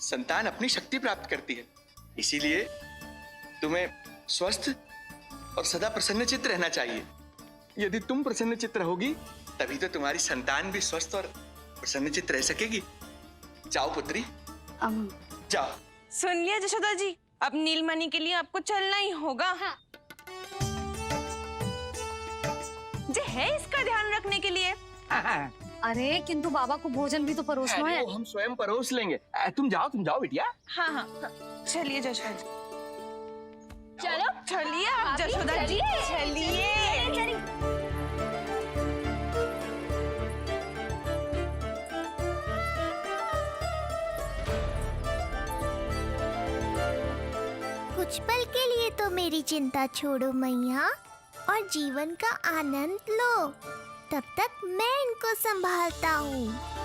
संतान अपनी शक्ति प्राप्त करती है, इसीलिए तुम्हें स्वस्थ और सदा प्रसन्नचित्त रहना चाहिए। यदि तुम प्रसन्नचित्त रहोगी तभी तो तुम्हारी संतान भी स्वस्थ और प्रसन्नचित्त रह सकेगी। जाओ पुत्री, जाओ। सुन लिया जशोदा जी, अब नीलमणि के लिए आपको चलना ही होगा। हाँ। जे है इसका ध्यान रखने के लिए। अरे किंतु बाबा को भोजन भी तो परोसना है। हम स्वयं परोस लेंगे। तुम जाओ बिटिया। हाँ हाँ, चलिए जशोदा जी, चलो चलिए आप जशोदा जी, चलिए। कुछ पल के लिए तो मेरी चिंता छोड़ो मैया और जीवन का आनंद लो। तब तक मैं इनको संभालता हूँ।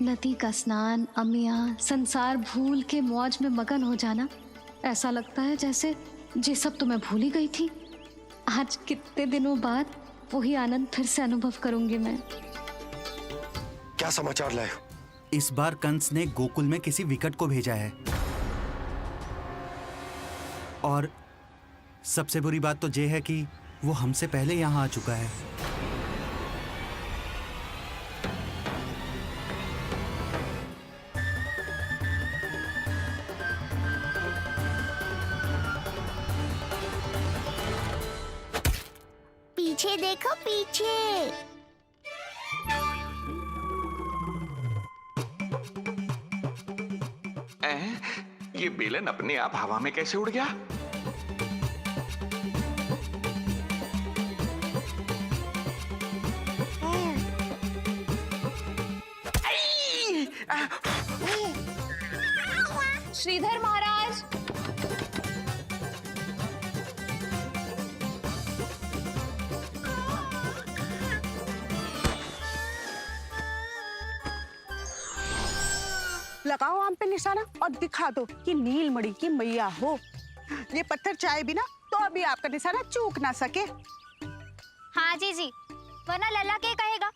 नदी का स्नान, अमिया, संसार भूल के मौज में मगन हो जाना, ऐसा लगता है जैसे ये सब तो मैं भूल ही गई थी। आज कितने दिनों बाद वही आनंद फिर से अनुभव करूंगी मैं। क्या समाचार लाए हो? इस बार कंस ने गोकुल में किसी विकट को भेजा है, और सबसे बुरी बात तो ये है कि वो हमसे पहले यहाँ आ चुका है। पीछे देखो, पीछे। ये बेलन अपने आप हवा में कैसे उड़ गया? श्रीधर महाराज, लगाओ आम पे निशाना और दिखा दो कि नीलमणि की मैया हो। ये पत्थर चाहे बिना तो अभी आपका निशाना चूक ना सके। हाँ जी, वरना लल्ला के कहेगा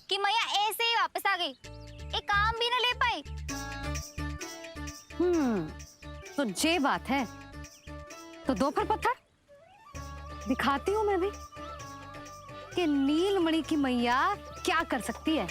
कि मैया ऐसे ही वापस आ गई, एक काम भी न ले पाई। तो ये बात है, तो दो फिर पत्थर दिखाती हूँ मैं भी कि नीलमणि की मैया क्या कर सकती है।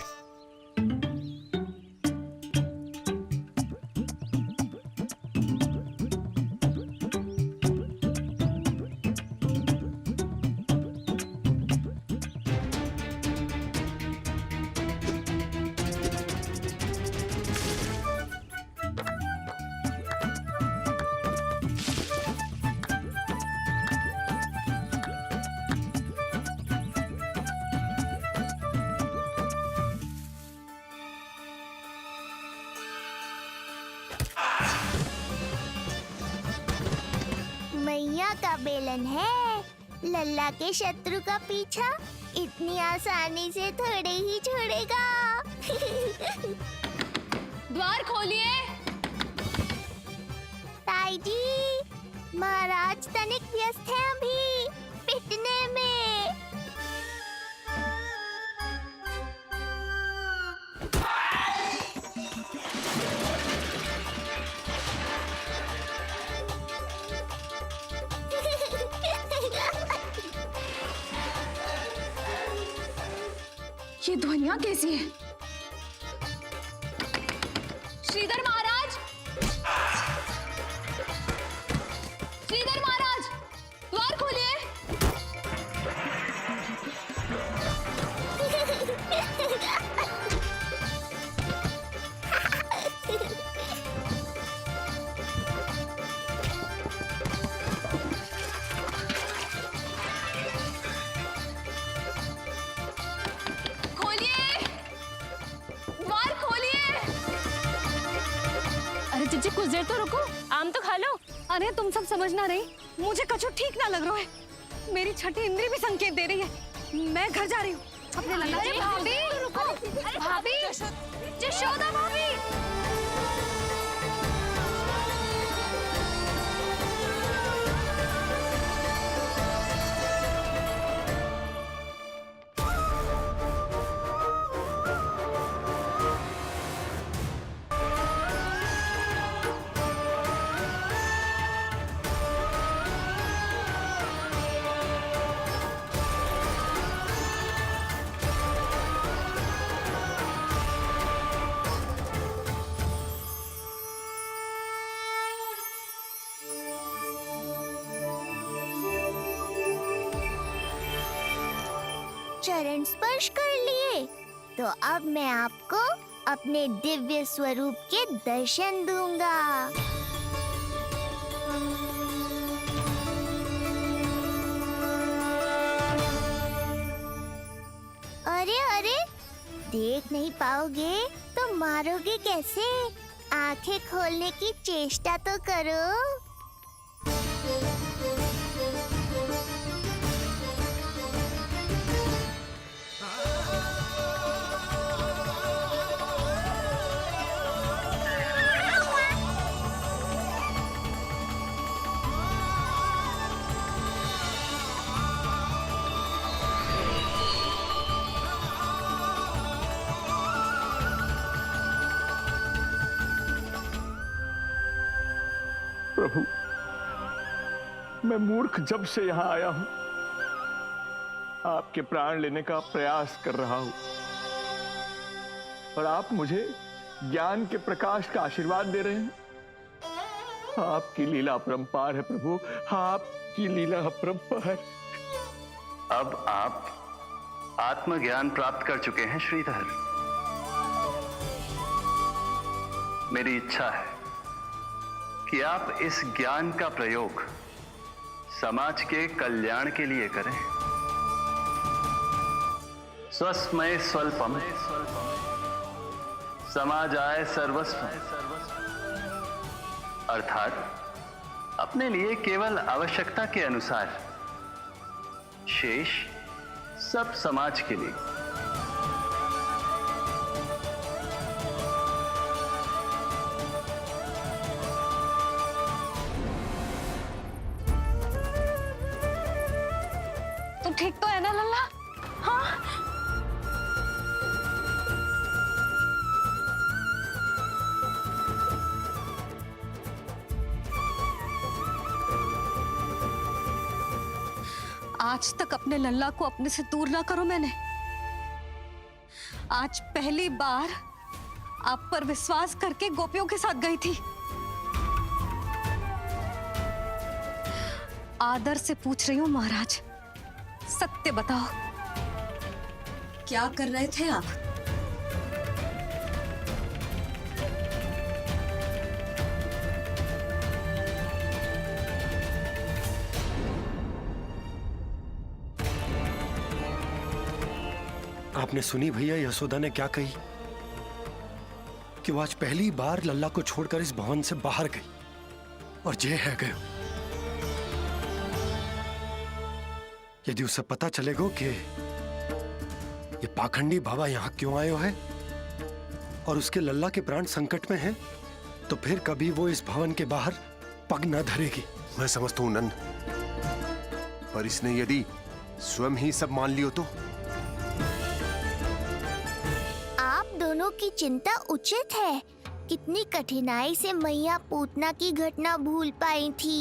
मैया का बेलन है, लल्ला के शत्रु का पीछा इतनी आसानी से थोड़े ही छोड़ेगा। द्वार खोलिए। ताई जी, महाराज तनिक व्यस्त है अभी पिटने में। ये ध्वनियां कैसी है? श्रीधर महाराज, श्रीधर महाराज, द्वार खोलिए। जीजी कुछ देर तो रुको, आम तो खा लो। अरे तुम सब समझ ना रही, मुझे कछु ठीक ना लग रहा है। मेरी छठी इंद्री भी संकेत दे रही है। मैं घर जा रही हूँ अपने लल्ला जी। भाभी रुको, भाभी, यशोदा भाभी। चरण स्पर्श कर लिए तो अब मैं आपको अपने दिव्य स्वरूप के दर्शन दूंगा। अरे अरे, देख नहीं पाओगे तो मारोगे कैसे? आंखें खोलने की चेष्टा तो करो। प्रभु, मैं मूर्ख जब से यहाँ आया हूं, आपके प्राण लेने का प्रयास कर रहा हूं, और आप मुझे ज्ञान के प्रकाश का आशीर्वाद दे रहे हैं। आपकी लीला अपरंपार है प्रभु, आपकी लीला अपरंपार। अब आप आत्मज्ञान प्राप्त कर चुके हैं श्रीधर। मेरी इच्छा है कि आप इस ज्ञान का प्रयोग समाज के कल्याण के लिए करें। स्वस्मय स्वल्पम समाजाय सर्वस्व, अर्थात अपने लिए केवल आवश्यकता के अनुसार, शेष सब समाज के लिए। तुम ठीक तो है ना लल्ला? हाँ। आज तक अपने लल्ला को अपने से दूर ना करो मैंने। आज पहली बार आप पर विश्वास करके गोपियों के साथ गई थी। आदर से पूछ रही हूँ महाराज, सत्य बताओ, क्या कर रहे थे आप? आपने सुनी भैया यशोदा ने क्या कही? कि वो आज पहली बार लल्ला को छोड़कर इस भवन से बाहर गई और जे है गयो। यदि उसे पता चलेगा कि ये पाखंडी बाबा यहाँ क्यों आयो है और उसके लल्ला के प्राण संकट में हैं, तो फिर कभी वो इस भवन के बाहर पग न धरेगी। मैं समझता हूं नंद, पर इसने यदि स्वयं ही सब मान लियो तो? आप दोनों की चिंता उचित है। कितनी कठिनाई से मैया पूतना की घटना भूल पाई थी।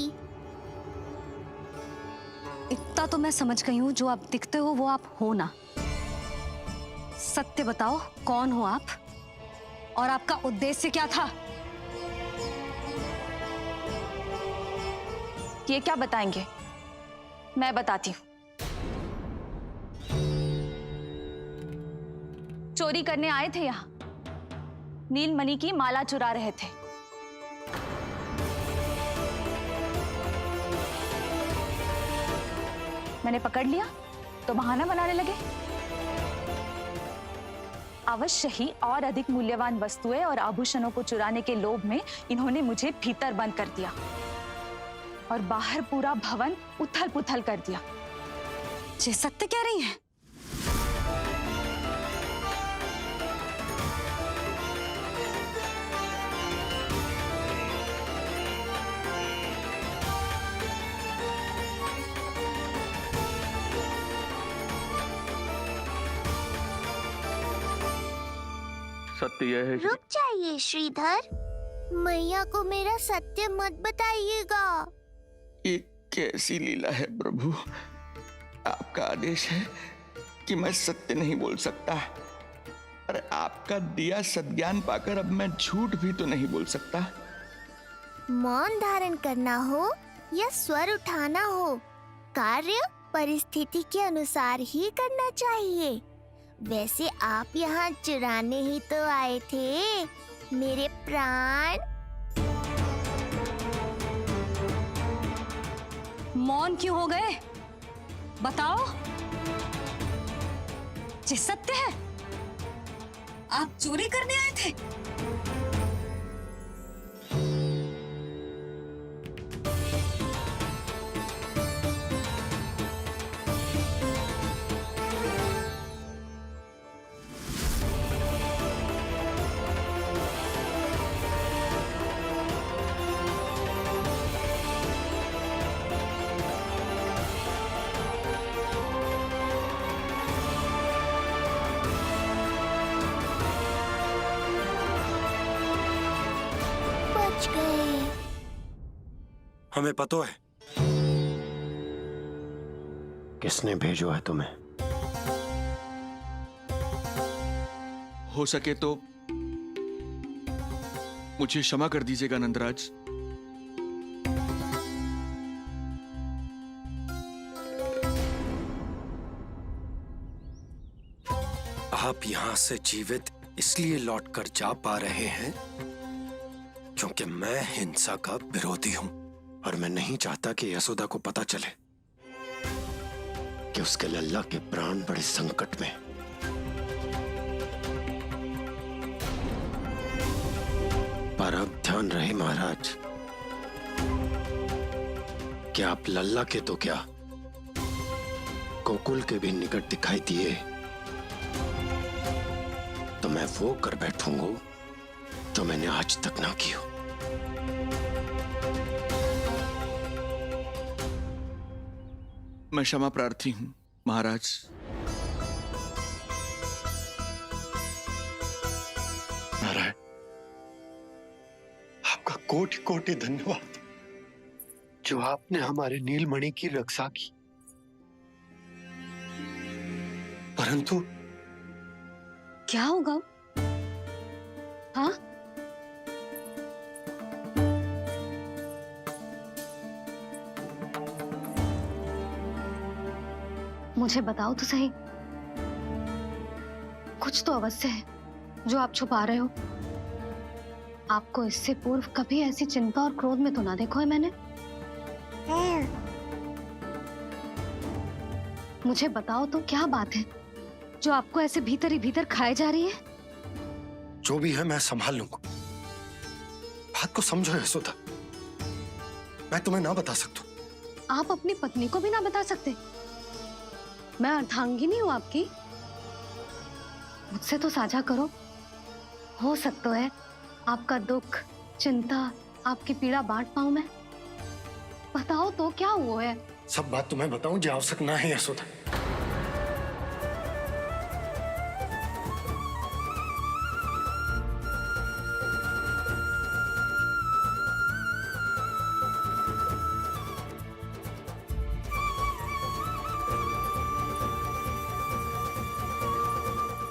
इतना तो मैं समझ गई हूँ, जो आप दिखते हो वो आप हो ना। सत्य बताओ, कौन हो आप और आपका उद्देश्य क्या था? ये क्या बताएंगे, मैं बताती हूँ। चोरी करने आए थे यहाँ, नीलमणि की माला चुरा रहे थे। मैंने पकड़ लिया तो बहाना बनाने लगे। अवश्य ही और अधिक मूल्यवान वस्तुएं और आभूषणों को चुराने के लोभ में इन्होंने मुझे भीतर बंद कर दिया और बाहर पूरा भवन उथल पुथल कर दिया। ये सत्य कह रही हैं? सत्य यह है। रुक जाइए श्रीधर, मैया को मेरा सत्य मत बताइएगा। ये कैसी लीला है प्रभु, आपका आदेश है कि मैं सत्य नहीं बोल सकता। अरे आपका दिया सद्ज्ञान पाकर अब मैं झूठ भी तो नहीं बोल सकता। मौन धारण करना हो या स्वर उठाना हो, कार्य परिस्थिति के अनुसार ही करना चाहिए। वैसे आप यहाँ चुराने ही तो आए थे मेरे प्राण। मौन क्यों हो गए? बताओ, ये सत्य है? आप चोरी करने आए थे? हमें पता है किसने भेजो है तुम्हें। हो सके तो मुझे क्षमा कर दीजिएगा नंदराज। आप यहां से जीवित इसलिए लौटकर जा पा रहे हैं क्योंकि मैं हिंसा का विरोधी हूं और मैं नहीं चाहता कि यशोदा को पता चले कि उसके लल्ला के प्राण बड़े संकट में। पर अब ध्यान रहे महाराज कि आप लल्ला के तो क्या गोकुल के भी निकट दिखाई दिए तो मैं वो कर बैठूंगा जो मैंने आज तक ना की हो। मैं क्षमा प्रार्थी हूं महाराज। नारायण, आपका कोटि कोटि धन्यवाद जो आपने हमारे नीलमणि की रक्षा की। परंतु क्या होगा? हाँ, मुझे बताओ तो सही, कुछ तो अवश्य है जो आप छुपा रहे हो। आपको इससे पूर्व कभी ऐसी चिंता और क्रोध में तो ना देखो है मैंने। मुझे बताओ तो क्या बात है जो आपको ऐसे भीतर ही भीतर खाए जा रही है? जो भी है मैं संभाल लूंगा। बात को समझो यशोदा, मैं तुम्हें ना बता सकता। आप अपनी पत्नी को भी ना बता सकते? मैं अर्धांगिनी हूँ आपकी। मुझसे तो साझा करो, हो सकता है आपका दुख, चिंता, आपकी पीड़ा बांट पाऊं मैं। बताओ तो क्या हुआ है? सब बात तुम्हें बताऊं जो आवश्यक ना है यशोदा।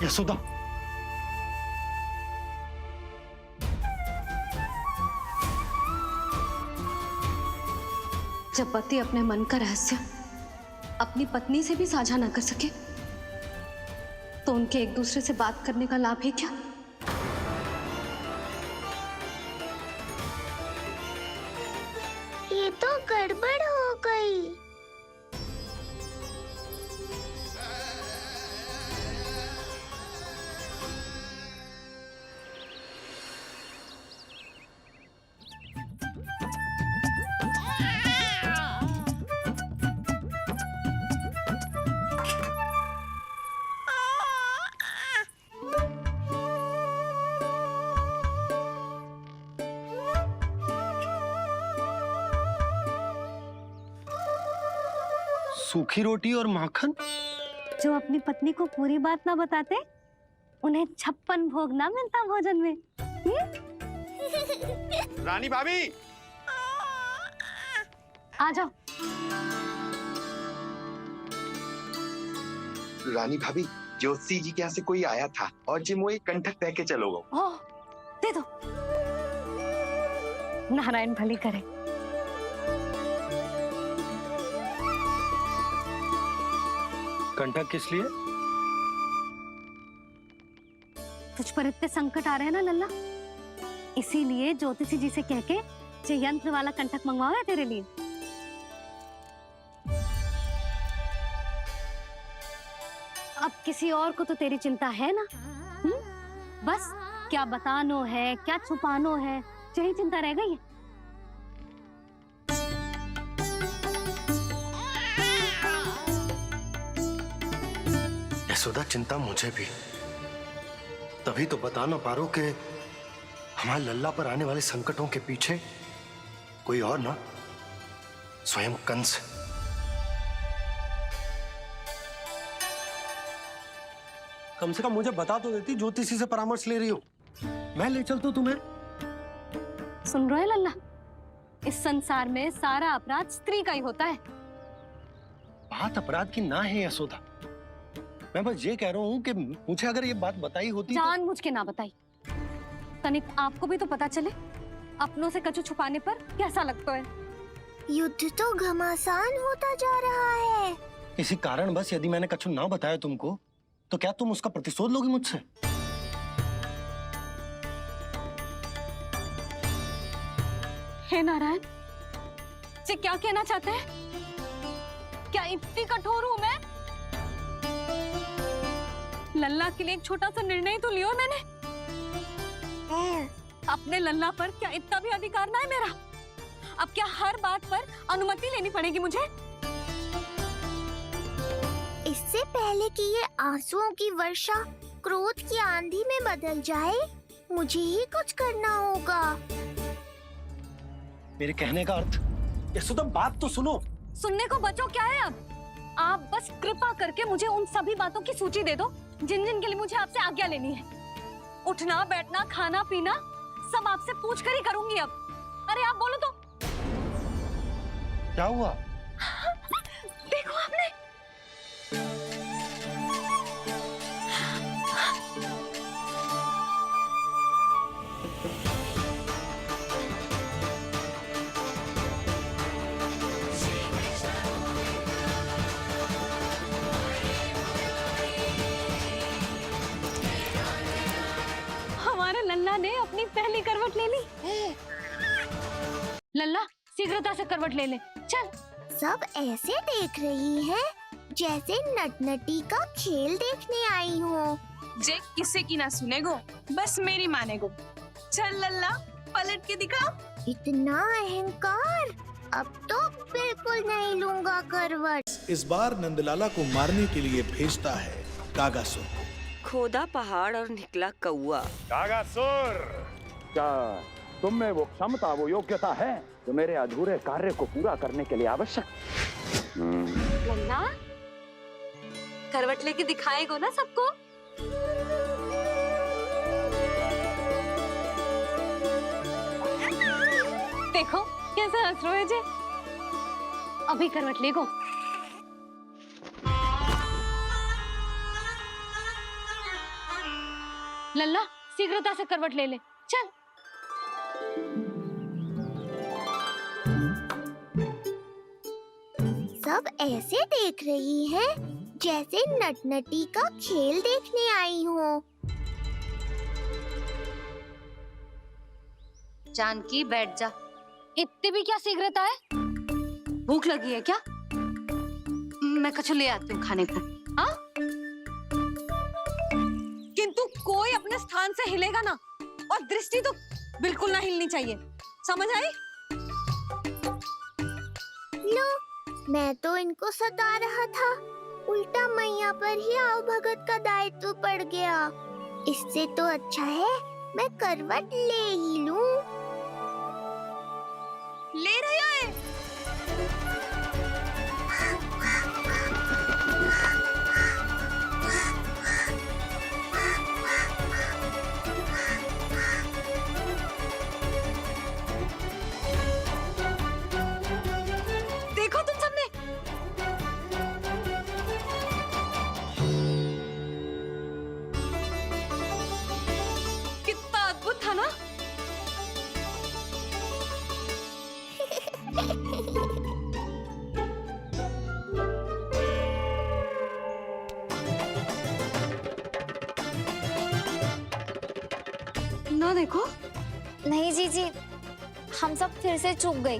यशोदा, जब पति अपने मन का रहस्य अपनी पत्नी से भी साझा ना कर सके तो उनके एक दूसरे से बात करने का लाभ है क्या? ये तो गड़बड़ हो गई। सूखी रोटी और माखन? जो अपनी पत्नी को पूरी बात ना बताते उन्हें 56 भोग ना मिलता भोजन में। रानी भाभी, आ जाओ। रानी भाभी, ज्योतिषी जी के यहाँ से कोई आया था और जी मुझे कंठक दे के चलो गो। ओह, दे दो। नारायण भली करे। कंठक किस लिए? तुझ पर इतने संकट आ रहे हैं ना लल्ला, इसीलिए ज्योतिषी जी से कह के जो यंत्र वाला कंठक मंगवाओ है तेरे लिए। अब किसी और को तो तेरी चिंता है ना? बस क्या बतानो है, क्या छुपानो है, यही चिंता रह गई है। यशोदा, चिंता मुझे भी। तभी तो बता ना पा रहा हूं कि हमारे लल्ला पर आने वाले संकटों के पीछे कोई और ना, स्वयं कंस है। कम से कम मुझे बता तो देती, ज्योतिषी से परामर्श ले रही हो, मैं ले चलता तुम्हें। सुन रहे लल्ला, इस संसार में सारा अपराध स्त्री का ही होता है। बात अपराध की ना है यशोदा, मैं बस ये कह रहा हूँ कि मुझे अगर ये बात बताई होती जान मुझ के ना बताई। तनिक आपको भी तो पता चले अपनों से कछु छुपाने पर कैसा लगता है। युद्ध तो घमासान होता जा रहा है। इसी कारण बस यदि मैंने कछु ना बताया तुमको तो क्या तुम उसका प्रतिशोध लोगी मुझसे? हे नारायण, ये क्या कहना चाहते हैं? क्या इतनी कठोर हूं मैं? लल्ला के लिए एक छोटा सा निर्णय तो लियो मैंने। अपने लल्ला पर क्या इतना भी अधिकार ना है मेरा? अब क्या हर बात पर अनुमति लेनी पड़ेगी मुझे? इससे पहले कि ये आंसुओं की वर्षा क्रोध की आंधी में बदल जाए, मुझे ही कुछ करना होगा। मेरे कहने का अर्थ, यशोदा बात तो सुनो। सुनने को बचो क्या है अब? आप बस कृपा करके मुझे उन सभी बातों की सूची दे दो जिन जिन के लिए मुझे आपसे आज्ञा लेनी है। उठना, बैठना, खाना, पीना सब आपसे पूछ कर ही करूंगी अब। अरे आप बोलो तो। क्या हुआ? देखो आपने। हमारे लल्ला ने अपनी पहली करवट ले ली। लल्ला शीघ्रता से करवट ले ले, चल। सब ऐसे देख रही है जैसे नटनटी का खेल देखने आई हो। जे किसी की ना सुनेगो, बस मेरी मानेगो। चल लल्ला, पलट के दिखा। इतना अहंकार, अब तो बिल्कुल नहीं लूंगा करवट। इस बार नंदलाला को मारने के लिए भेजता है कागासुर। खोदा पहाड़ और निकला कौआ। कागासुर, क्या तुम में वो क्षमता, वो योग्यता है जो मेरे अधूरे कार्य को पूरा करने के लिए आवश्यक? लल्ला, करवट लेके दिखाएगो ना सबको? देखो कैसे हंस रहे जे। अभी करवट लेगो। लल्ला शीघ्रता से करवट ले ले, चल। सब ऐसे देख रही हैं जैसे नटनटी का खेल देखने आई हो। जानकी बैठ जा। इतनी भी क्या शीघ्रता है? भूख लगी है क्या? मैं कछु ले आती हूँ खाने को। हाँ? किंतु कोई अपने स्थान से हिलेगा ना, और दृष्टि तो बिल्कुल ना हिलनी चाहिए, समझ आई? लो, मैं तो इनको सता रहा था, उल्टा मैया पर ही आओ भगत का दायित्व पड़ गया। इससे तो अच्छा है मैं करवट ले ही लूं। ले रही है? देखो तुम सबने, कितना अद्भुत था ना? ना देखो। नहीं जीजी, हम सब फिर से चूक गए।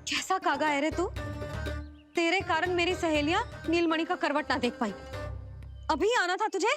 कैसा कागा है रे तू? तेरे कारण मेरी सहेलियां नीलमणि का करवट ना देख पाई। अभी आना था तुझे।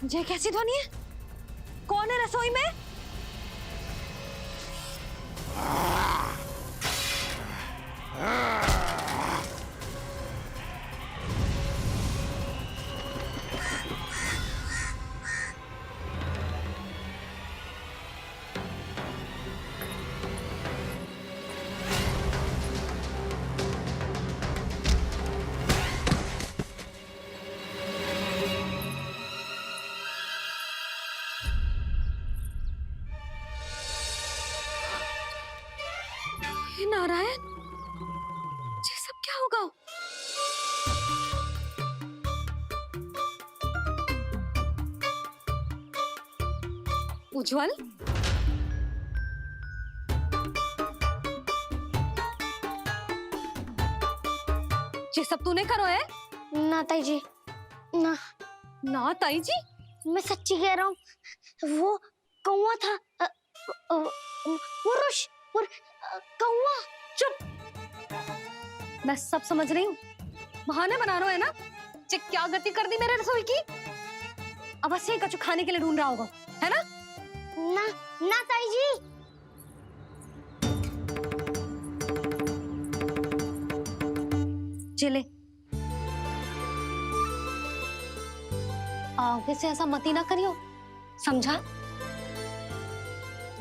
ये कैसी ध्वनि है? कौन है रसोई में? नारायण, ये सब क्या होगा? उज्जवल, ये सब तूने करो है? ना ताई जी, ना। ना ताई जी? मैं सच्ची कह रहा हूँ, वो कौवा था। पुरुष कौवा। चुप! मैं सब समझ रही हूँ, बहाने बना रहे हो है ना? क्या गति कर दी मेरे रसोई की? अब ऐसे ही कछु खाने के लिए ढूंढ रहा होगा, है ना? ना ना ताई जी। चले, आगे से ऐसा मती ना करियो, समझा?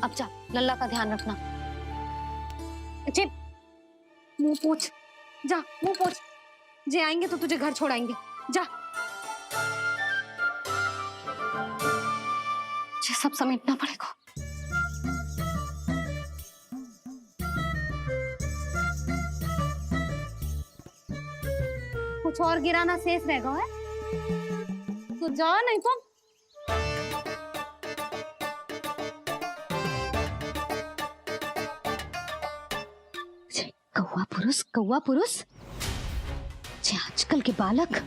अब जा, लल्ला का ध्यान रखना। चिप, मुंह पोंछ, जा मुंह पोंछ। जे आएंगे तो तुझे घर छोड़ाएंगे, जा। ये सब समेटना पड़ेगा। कुछ और गिराना शेष रहेगा है। तो जाओ नहीं तो कौवा पुरुष जे आजकल के बालक।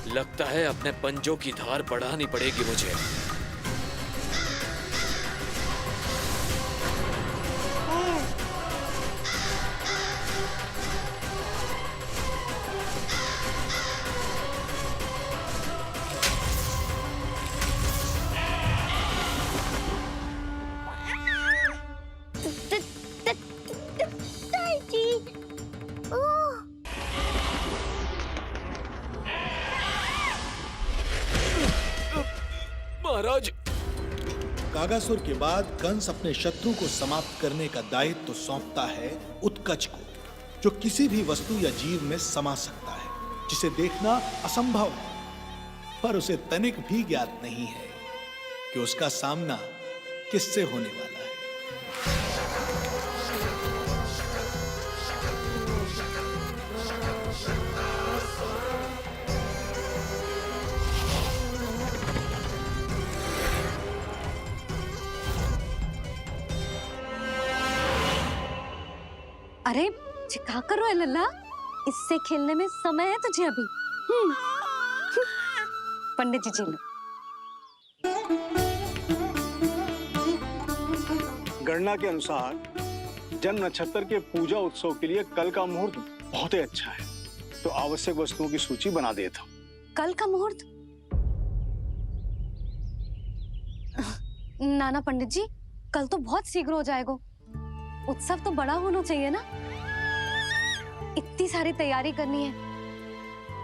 लगता है अपने पंजों की धार बढ़ानी पड़ेगी मुझे। महाराज, कागासुर के बाद कंस अपने शत्रु को समाप्त करने का दायित्व तो सौंपता है उत्कच को, जो किसी भी वस्तु या जीव में समा सकता है, जिसे देखना असंभव है। पर उसे तनिक भी ज्ञात नहीं है कि उसका सामना किससे होने वाला है। अरे क्या कर रहा है लल्ला? इससे खेलने में समय है तुझे अभी। पंडित जी लो। गणना के अनुसार जन्म नक्षत्र के पूजा उत्सव के लिए कल का मुहूर्त बहुत ही अच्छा है, तो आवश्यक वस्तुओं की सूची बना देता हूँ। कल का मुहूर्त? नाना पंडित जी, कल तो बहुत शीघ्र हो जाएगा। उत्सव तो बड़ा होना चाहिए ना, इतनी सारी तैयारी करनी है,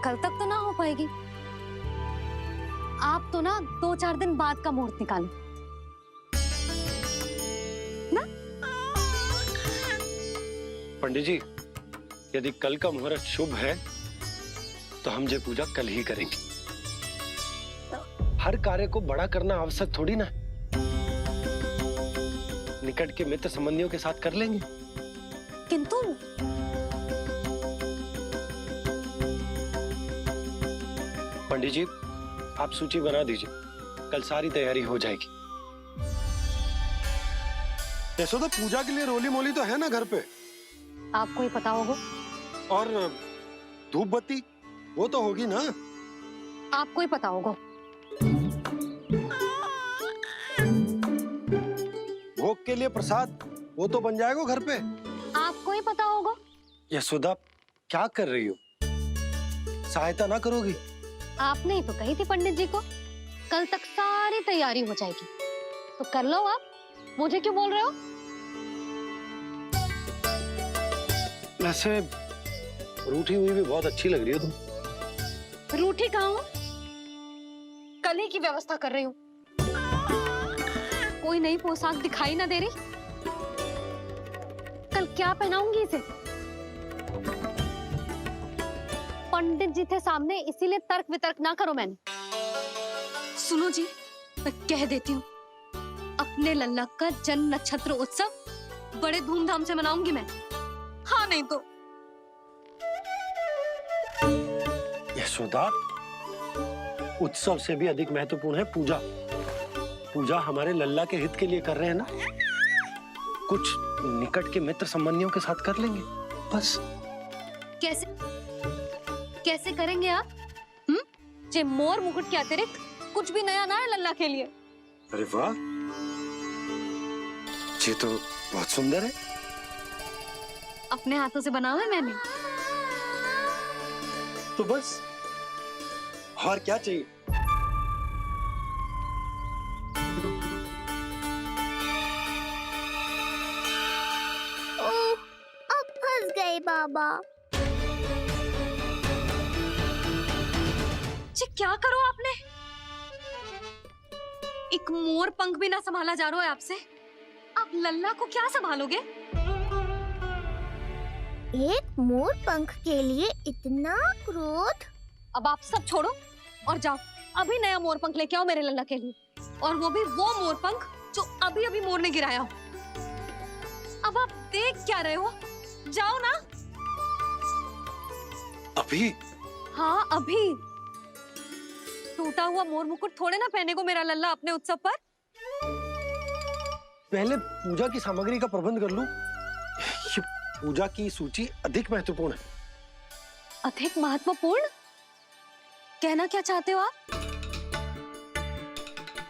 कल तक तो ना हो पाएगी। आप तो ना 2-4 दिन बाद का मुहूर्त निकालो ना। पंडित जी, यदि कल का मुहूर्त शुभ है तो हम ये पूजा कल ही करेंगे। हर कार्य को बड़ा करना आवश्यक थोड़ी ना, निकट के मित्र संबंधियों के साथ कर लेंगे। किंतु पंडित जी, आप सूची बना दीजिए, कल सारी तैयारी हो जाएगी। यशोदा, पूजा के लिए रोली मोली तो है ना घर पे? आपको ही पता होगा। और धूप बत्ती वो तो होगी ना? आपको ही पता होगा। भोग के लिए प्रसाद वो तो बन जाएगा घर पे। आपको ही पता होगा। यशोदा, क्या कर रही हो? सहायता ना करोगी? आपने ही तो कही थी पंडित जी को कल तक सारी तैयारी हो जाएगी, तो कर लो आप। मुझे क्यों बोल रहे हो? वैसे रूठी हुई भी बहुत अच्छी लग रही हो तुम। रूठी कहाँ हूँ? कल ही की व्यवस्था कर रही हूँ। कोई नई पोशाक दिखाई ना दे रही? कल क्या पहनाऊंगी इसे? पंडित जी थे सामने, इसीलिए तर्क वितर्क ना करो। मैंने सुनो जी, मैं कह देती हूँ, अपने लल्ला का जन्म नक्षत्र उत्सव बड़े धूमधाम से मनाऊंगी मैं। हाँ नहीं तो। यशोदा, उत्सव से भी अधिक महत्वपूर्ण है पूजा। पूजा हमारे लल्ला के हित के लिए कर रहे हैं ना, कुछ निकट के मित्र संबंधियों के साथ कर लेंगे बस। कैसे करेंगे आप? जे मोर मुकुट के अतिरिक्त कुछ भी नया ना है लल्ला के लिए। अरे वाह, ये तो बहुत सुंदर है। अपने हाथों से बनाया है मैंने। तो बस और क्या चाहिए? ओह, अब फंस गए बाबा। जी क्या करो आपने? एक मोर पंख भी ना संभाला जा रहा है आपसे। आप लल्ला को क्या संभालोगे? एक मोर पंख के लिए इतना क्रोध? अब आप सब छोड़ो और जाओ अभी नया मोरपंख लेके आओ मेरे लल्ला के लिए, और वो भी वो मोरपंख जो अभी अभी मोर ने गिराया हो। अब आप देख क्या रहे हो, जाओ ना। अभी? हाँ अभी। टूटा हुआ मोर मुकुट थोड़े ना पहने को मेरा लल्ला अपने उत्सव पर। पहले पूजा की सामग्री का प्रबंध कर लूं। ये पूजा की सूची अधिक महत्वपूर्ण है। अधिक महत्वपूर्ण? कहना क्या चाहते हो आप?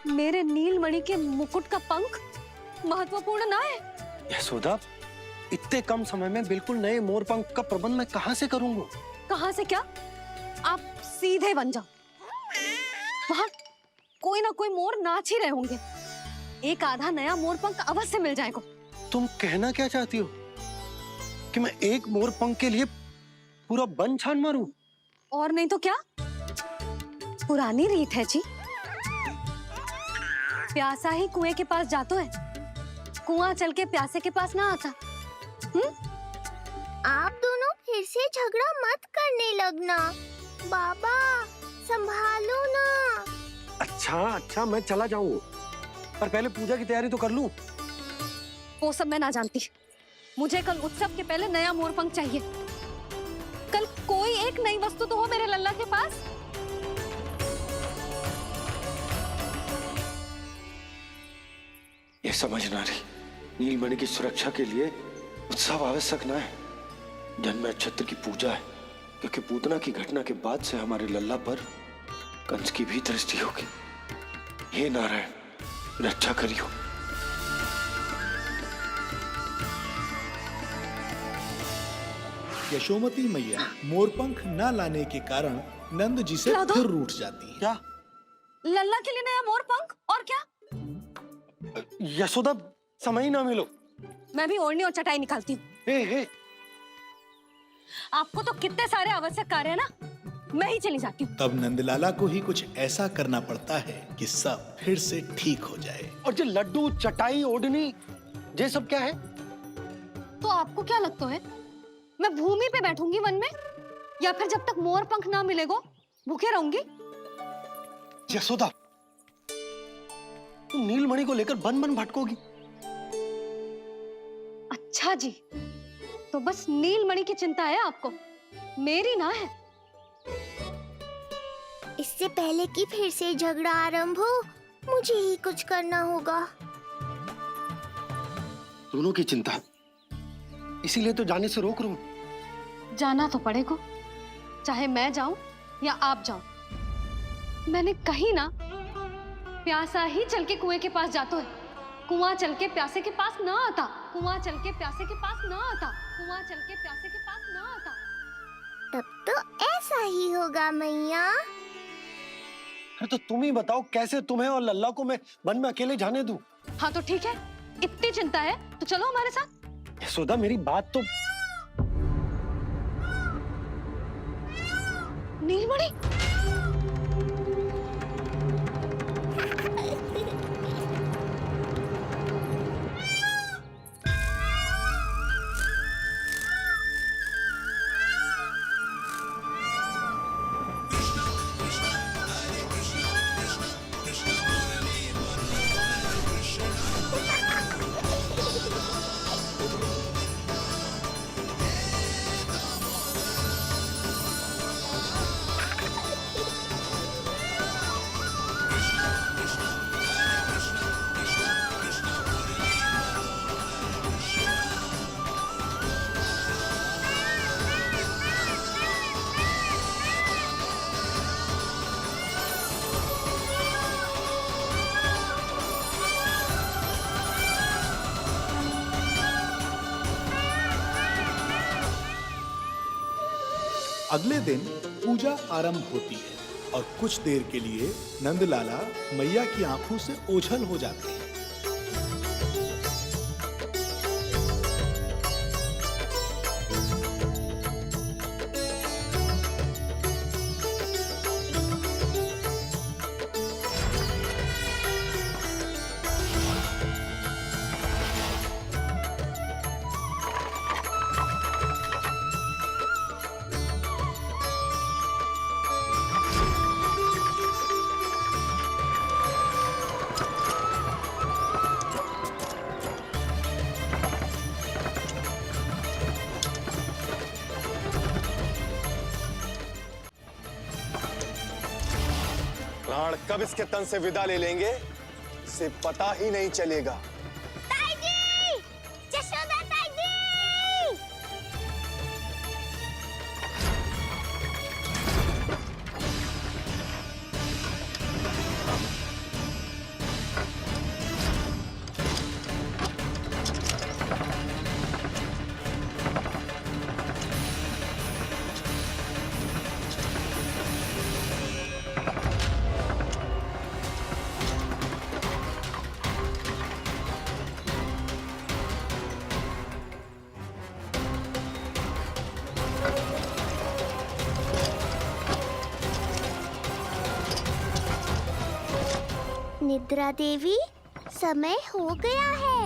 मेरे नीलमणि के मुकुट का पंख महत्वपूर्ण ना है? यशोदा, इतने कम समय में बिल्कुल नए मोर पंख का प्रबंध मैं कहां से करूंगा? कहां से क्या, आप सीधे बन जाओ। वहां कोई ना कोई मोर नाच ही रहे होंगे, एक आधा नया मोर पंख अवश्य मिल जाएगा। तुम कहना क्या चाहती हो कि मैं एक मोर पंख के लिए पूरा वन छान मारूं? और नहीं तो क्या, पुरानी रीत है जी, प्यासा ही कुएं के पास जातो है, कुआं चल के प्यासे के पास ना आता। आप दोनों फिर से झगड़ा मत करने लगना। बाबा संभालो ना। अच्छा मैं चला जाऊं, पर पहले पूजा की तैयारी तो कर लूं। वो सब मैं ना जानती, मुझे कल उत्सव के पहले नया मोरपंख चाहिए। कल कोई एक नई वस्तु तो हो मेरे लल्ला के पास। ये समझ ना रही, नीलमणि की सुरक्षा के लिए उत्सव आवश्यक ना है, जन्म नक्षत्र की पूजा है, क्योंकि पूतना की घटना के बाद से हमारे लल्ला पर कंस की भी दृष्टि होगी। हे नारायण, रक्षा करियो। यशोमती मैया मोरपंख न लाने के कारण नंद जी से फिर रूठ जाती है। क्या? लल्ला के लिए नया मोरपंख? और क्या? यशोदा, समय ना मिलो। मैं भी ओढ़नी और चटाई निकालती हूँ। आपको तो कितने सारे आवश्यक कार्य है ना, मैं ही चली जाती हूँ। तब नंदलाला को ही कुछ ऐसा करना पड़ता है कि सब फिर से ठीक हो जाए। और जो लड्डू, चटाई, ओढ़नी, ये सब क्या है? तो आपको क्या लगता है, मैं भूमि पे बैठूंगी वन में, या फिर जब तक मोर पंख ना मिलेगा भूखे रहूंगी? यशोदा, तुम नीलमणि को लेकर बन बन भटकोगी। अच्छा जी, तो बस नीलमणि की चिंता है आपको, मेरी ना है। इससे पहले कि फिर से झगड़ा आरंभ हो, मुझे ही कुछ करना होगा। दोनों की चिंता, इसीलिए तो जाने से रोक रहा हूं। जाना तो पड़ेगा, चाहे मैं जाऊं या आप जाओ। मैंने कही ना, प्यासा ही चल के कुएं के पास जाता है, कुआं चल के प्यासे के पास ना आता। कुआं चल के प्यासे के पास ना आता। कुआं चल के प्यासे के पास ना आता। तब तो ऐसा ही होगा मैया। अरे तो तुम ही बताओ, कैसे तुम्हें और लल्ला को मैं वन में अकेले जाने दूं? हाँ तो ठीक है, इतनी चिंता है तो चलो हमारे साथ। यशोदा, मेरी बात तो। नीलमणि, अगले दिन पूजा आरंभ होती है और कुछ देर के लिए नंदलाला मैया की आंखों से ओझल हो जाते हैं। प्राण कब इसके तन से विदा ले लेंगे इसे पता ही नहीं चलेगा। यशोदा ताई जी! निद्रा देवी, समय हो गया है।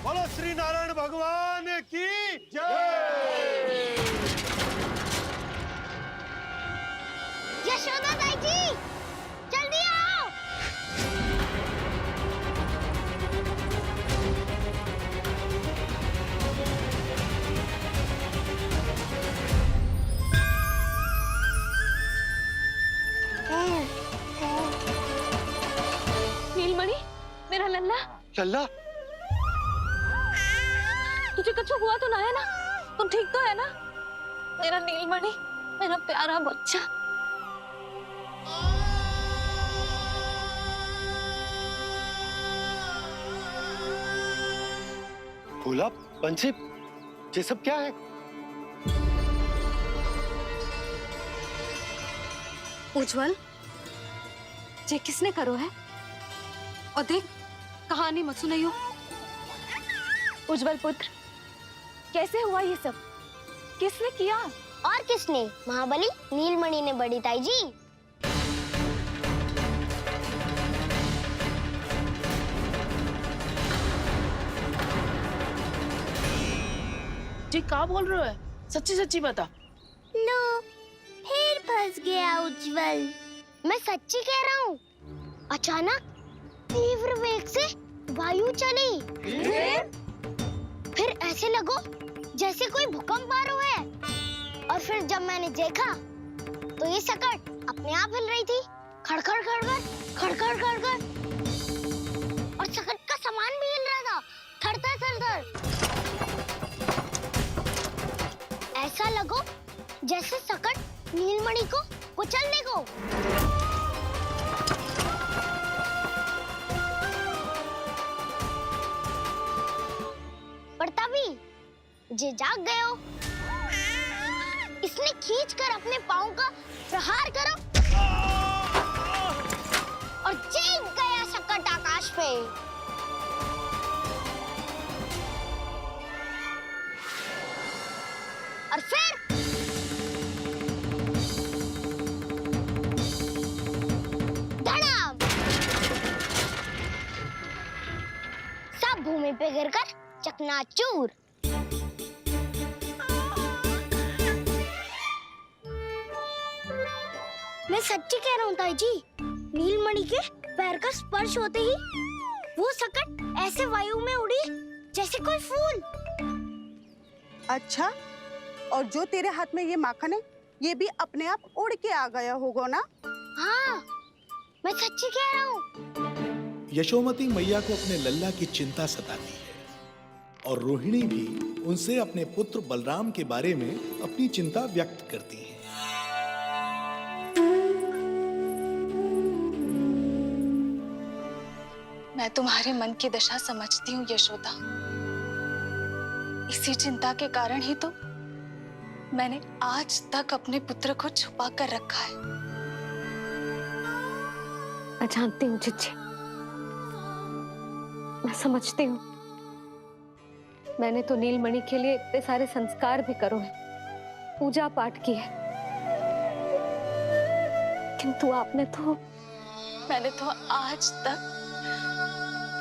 बोलो श्री नारायण भगवान की जय। यशोदा ताई जी, जल्दी आओ। नीलमणि, मेरा लल्ला। लल्ला, तुझे कुछ हुआ तो ना है ना? तुम ठीक तो है ना? मेरा नीलमणि, मेरा प्यारा बच्चा। भोला, बंसी, ये सब क्या है? उज्जवल, ये किसने करो है? और देख, कहानी मत सुनाइयो। उज्जवल पुत्र, कैसे हुआ ये सब? किसने किया? और किसने? महाबली नीलमणि ने, बड़ी ताई जी। जी क्या बोल रहे हो? सच्ची सच्ची बता। लो, फिर फंस गया उज्जवल। मैं सच्ची कह रहा हूँ। अचानक तीव्र वेग से वायु चली। फिर ऐसे लगो जैसे कोई भूकंप आ रहा है। और फिर जब मैंने देखा तो ये सकट अपने आप हिल रही थी, खड़खड़ खड़खड़ खड़खड़ खड़खड़। और सकट का सामान भी हिल रहा था, थरथर थरथर। ऐसा लगो जैसे सकट नीलमणि को कुचलने को। पर तभी जे जाग गए हो। इसने खींचकर अपने पांव का प्रहार करो और जीत गया सकट आकाश पे। और फिर धड़ाम, सब भूमि पे गिरकर चकनाचूर। मैं सच्ची कह रहा हूँ ताई जी, नीलमणि के पैर का स्पर्श होते ही वो सकट ऐसे वायु में उड़ी जैसे कोई फूल। अच्छा, और जो तेरे हाथ में ये माखन है, ये भी अपने आप उड़ के आ गया होगा ना? हाँ, मैं सच्ची कह रहा हूँ। यशोमती मैया को अपने लल्ला की चिंता सताती है और रोहिणी भी उनसे अपने पुत्र बलराम के बारे में अपनी चिंता व्यक्त करती है। मैं तुम्हारे मन की दशा समझती हूँ यशोदा। इसी चिंता के कारण ही तो मैंने आज तक अपने पुत्र को छुपा कर रखा है। मैं जानती हूँ चिच्ची, मैं समझती हूँ, मैंने तो नीलमणि के लिए इतने सारे संस्कार भी करो है, पूजा पाठ की है, किंतु मैंने तो आज तक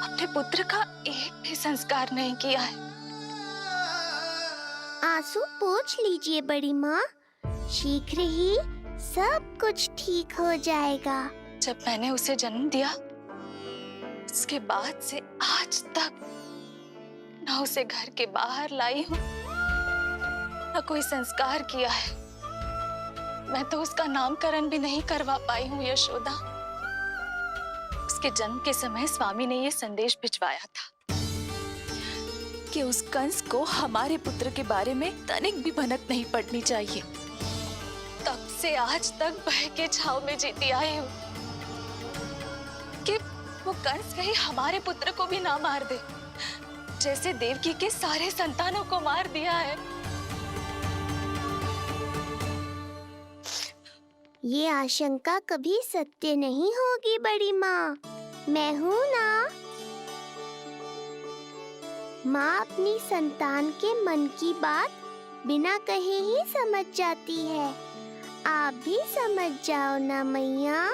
अपने पुत्र का एक भी संस्कार नहीं किया है। आंसू पोंछ लीजिए बड़ी माँ, शीघ्र ही सब कुछ ठीक हो जाएगा। जब मैंने उसे जन्म दिया, उसके बाद से आज तक न उसे घर के बाहर लाई हूँ, न कोई संस्कार किया है। मैं तो उसका नामकरण भी नहीं करवा पाई हूँ यशोदा। उसके जन्म के समय स्वामी ने ये संदेश भिजवाया था कि उस कंस को हमारे पुत्र के बारे में तनिक भी भनक नहीं पड़नी चाहिए। तब से आज तक भय के छाव में जीती आई हूँ कि वो कंस कहीं हमारे पुत्र को भी ना मार दे, जैसे देवकी के सारे संतानों को मार दिया है। ये आशंका कभी सत्य नहीं होगी बड़ी माँ, मैं हूँ ना। माँ अपनी संतान के मन की बात बिना कहे ही समझ जाती है, आप भी समझ जाओ ना मैया।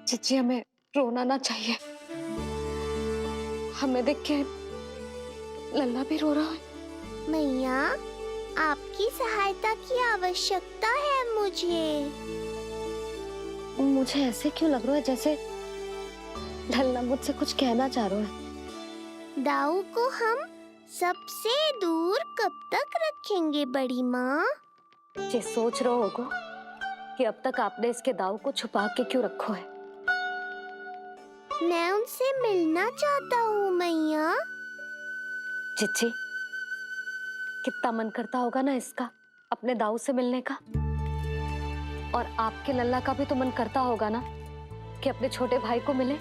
जीजी, हमें रोना ना चाहिए। हमें देख के लल्ला भी रो रहा है। मैया, आपकी सहायता की आवश्यकता है मुझे। मुझे ऐसे क्यों लग रहा है जैसे लल्ला मुझसे कुछ कहना चाह रहा है। दाऊ को हम सबसे दूर कब तक रखेंगे बड़ी माँ? ये सोच रहा होगा कि अब तक आपने इसके दाऊ को छुपा के क्यों रखो है। मैं उनसे मिलना चाहता हूँ मैया। चिच्ची, कितना मन करता होगा ना इसका अपने दाऊ से मिलने का। और आपके लल्ला का भी तो मन करता होगा ना कि अपने छोटे भाई को मिले।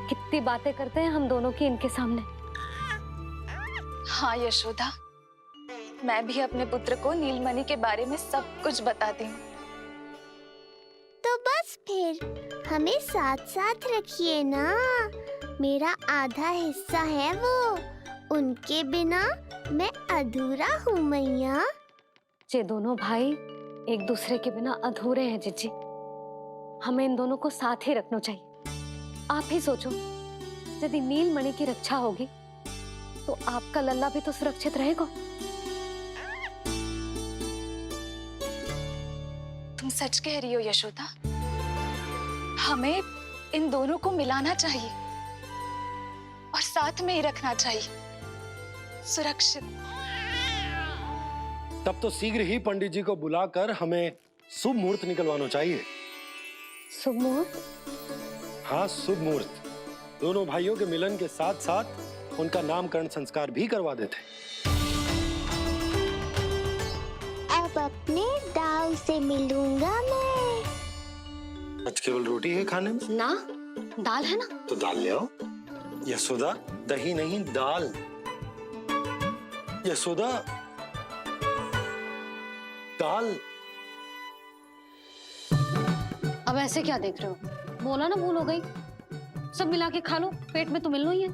कितनी बातें करते हैं हम दोनों की इनके सामने। हाँ यशोदा, मैं भी अपने पुत्र को नीलमणि के बारे में सब कुछ बताती हूँ। तो बस फिर हमें साथ साथ रखिए ना, मेरा आधा हिस्सा है वो, उनके बिना मैं अधूरा हूँ मैया। ये दोनों भाई एक दूसरे के बिना अधूरे हैं जीजी। हमें इन दोनों को साथ ही रखना चाहिए। आप ही सोचो, यदि नीलमणि की रक्षा होगी तो आपका लल्ला भी तो सुरक्षित रहेगा। तुम सच कह रही हो यशोदा, हमें इन दोनों को मिलाना चाहिए और साथ में ही रखना चाहिए, सुरक्षित। तब तो शीघ्र ही पंडित जी को बुलाकर हमें शुभ मुहूर्त निकलवाना चाहिए। शुभ मुहूर्त? हाँ, शुभ मुहूर्त। दोनों भाइयों के मिलन के साथ साथ उनका नामकरण संस्कार भी करवा देते। अब अपने दाऊ से मिलूंगा मैं। आज केवल रोटी है खाने में? ना, दाल है ना। तो दाल ले आओ। यशोदा, दही नहीं दाल। यशोदा, दाल। अब ऐसे क्या देख रहे हो? बोला ना, भूल हो गई। सब मिला के खा लो, पेट में तो मिलना ही है।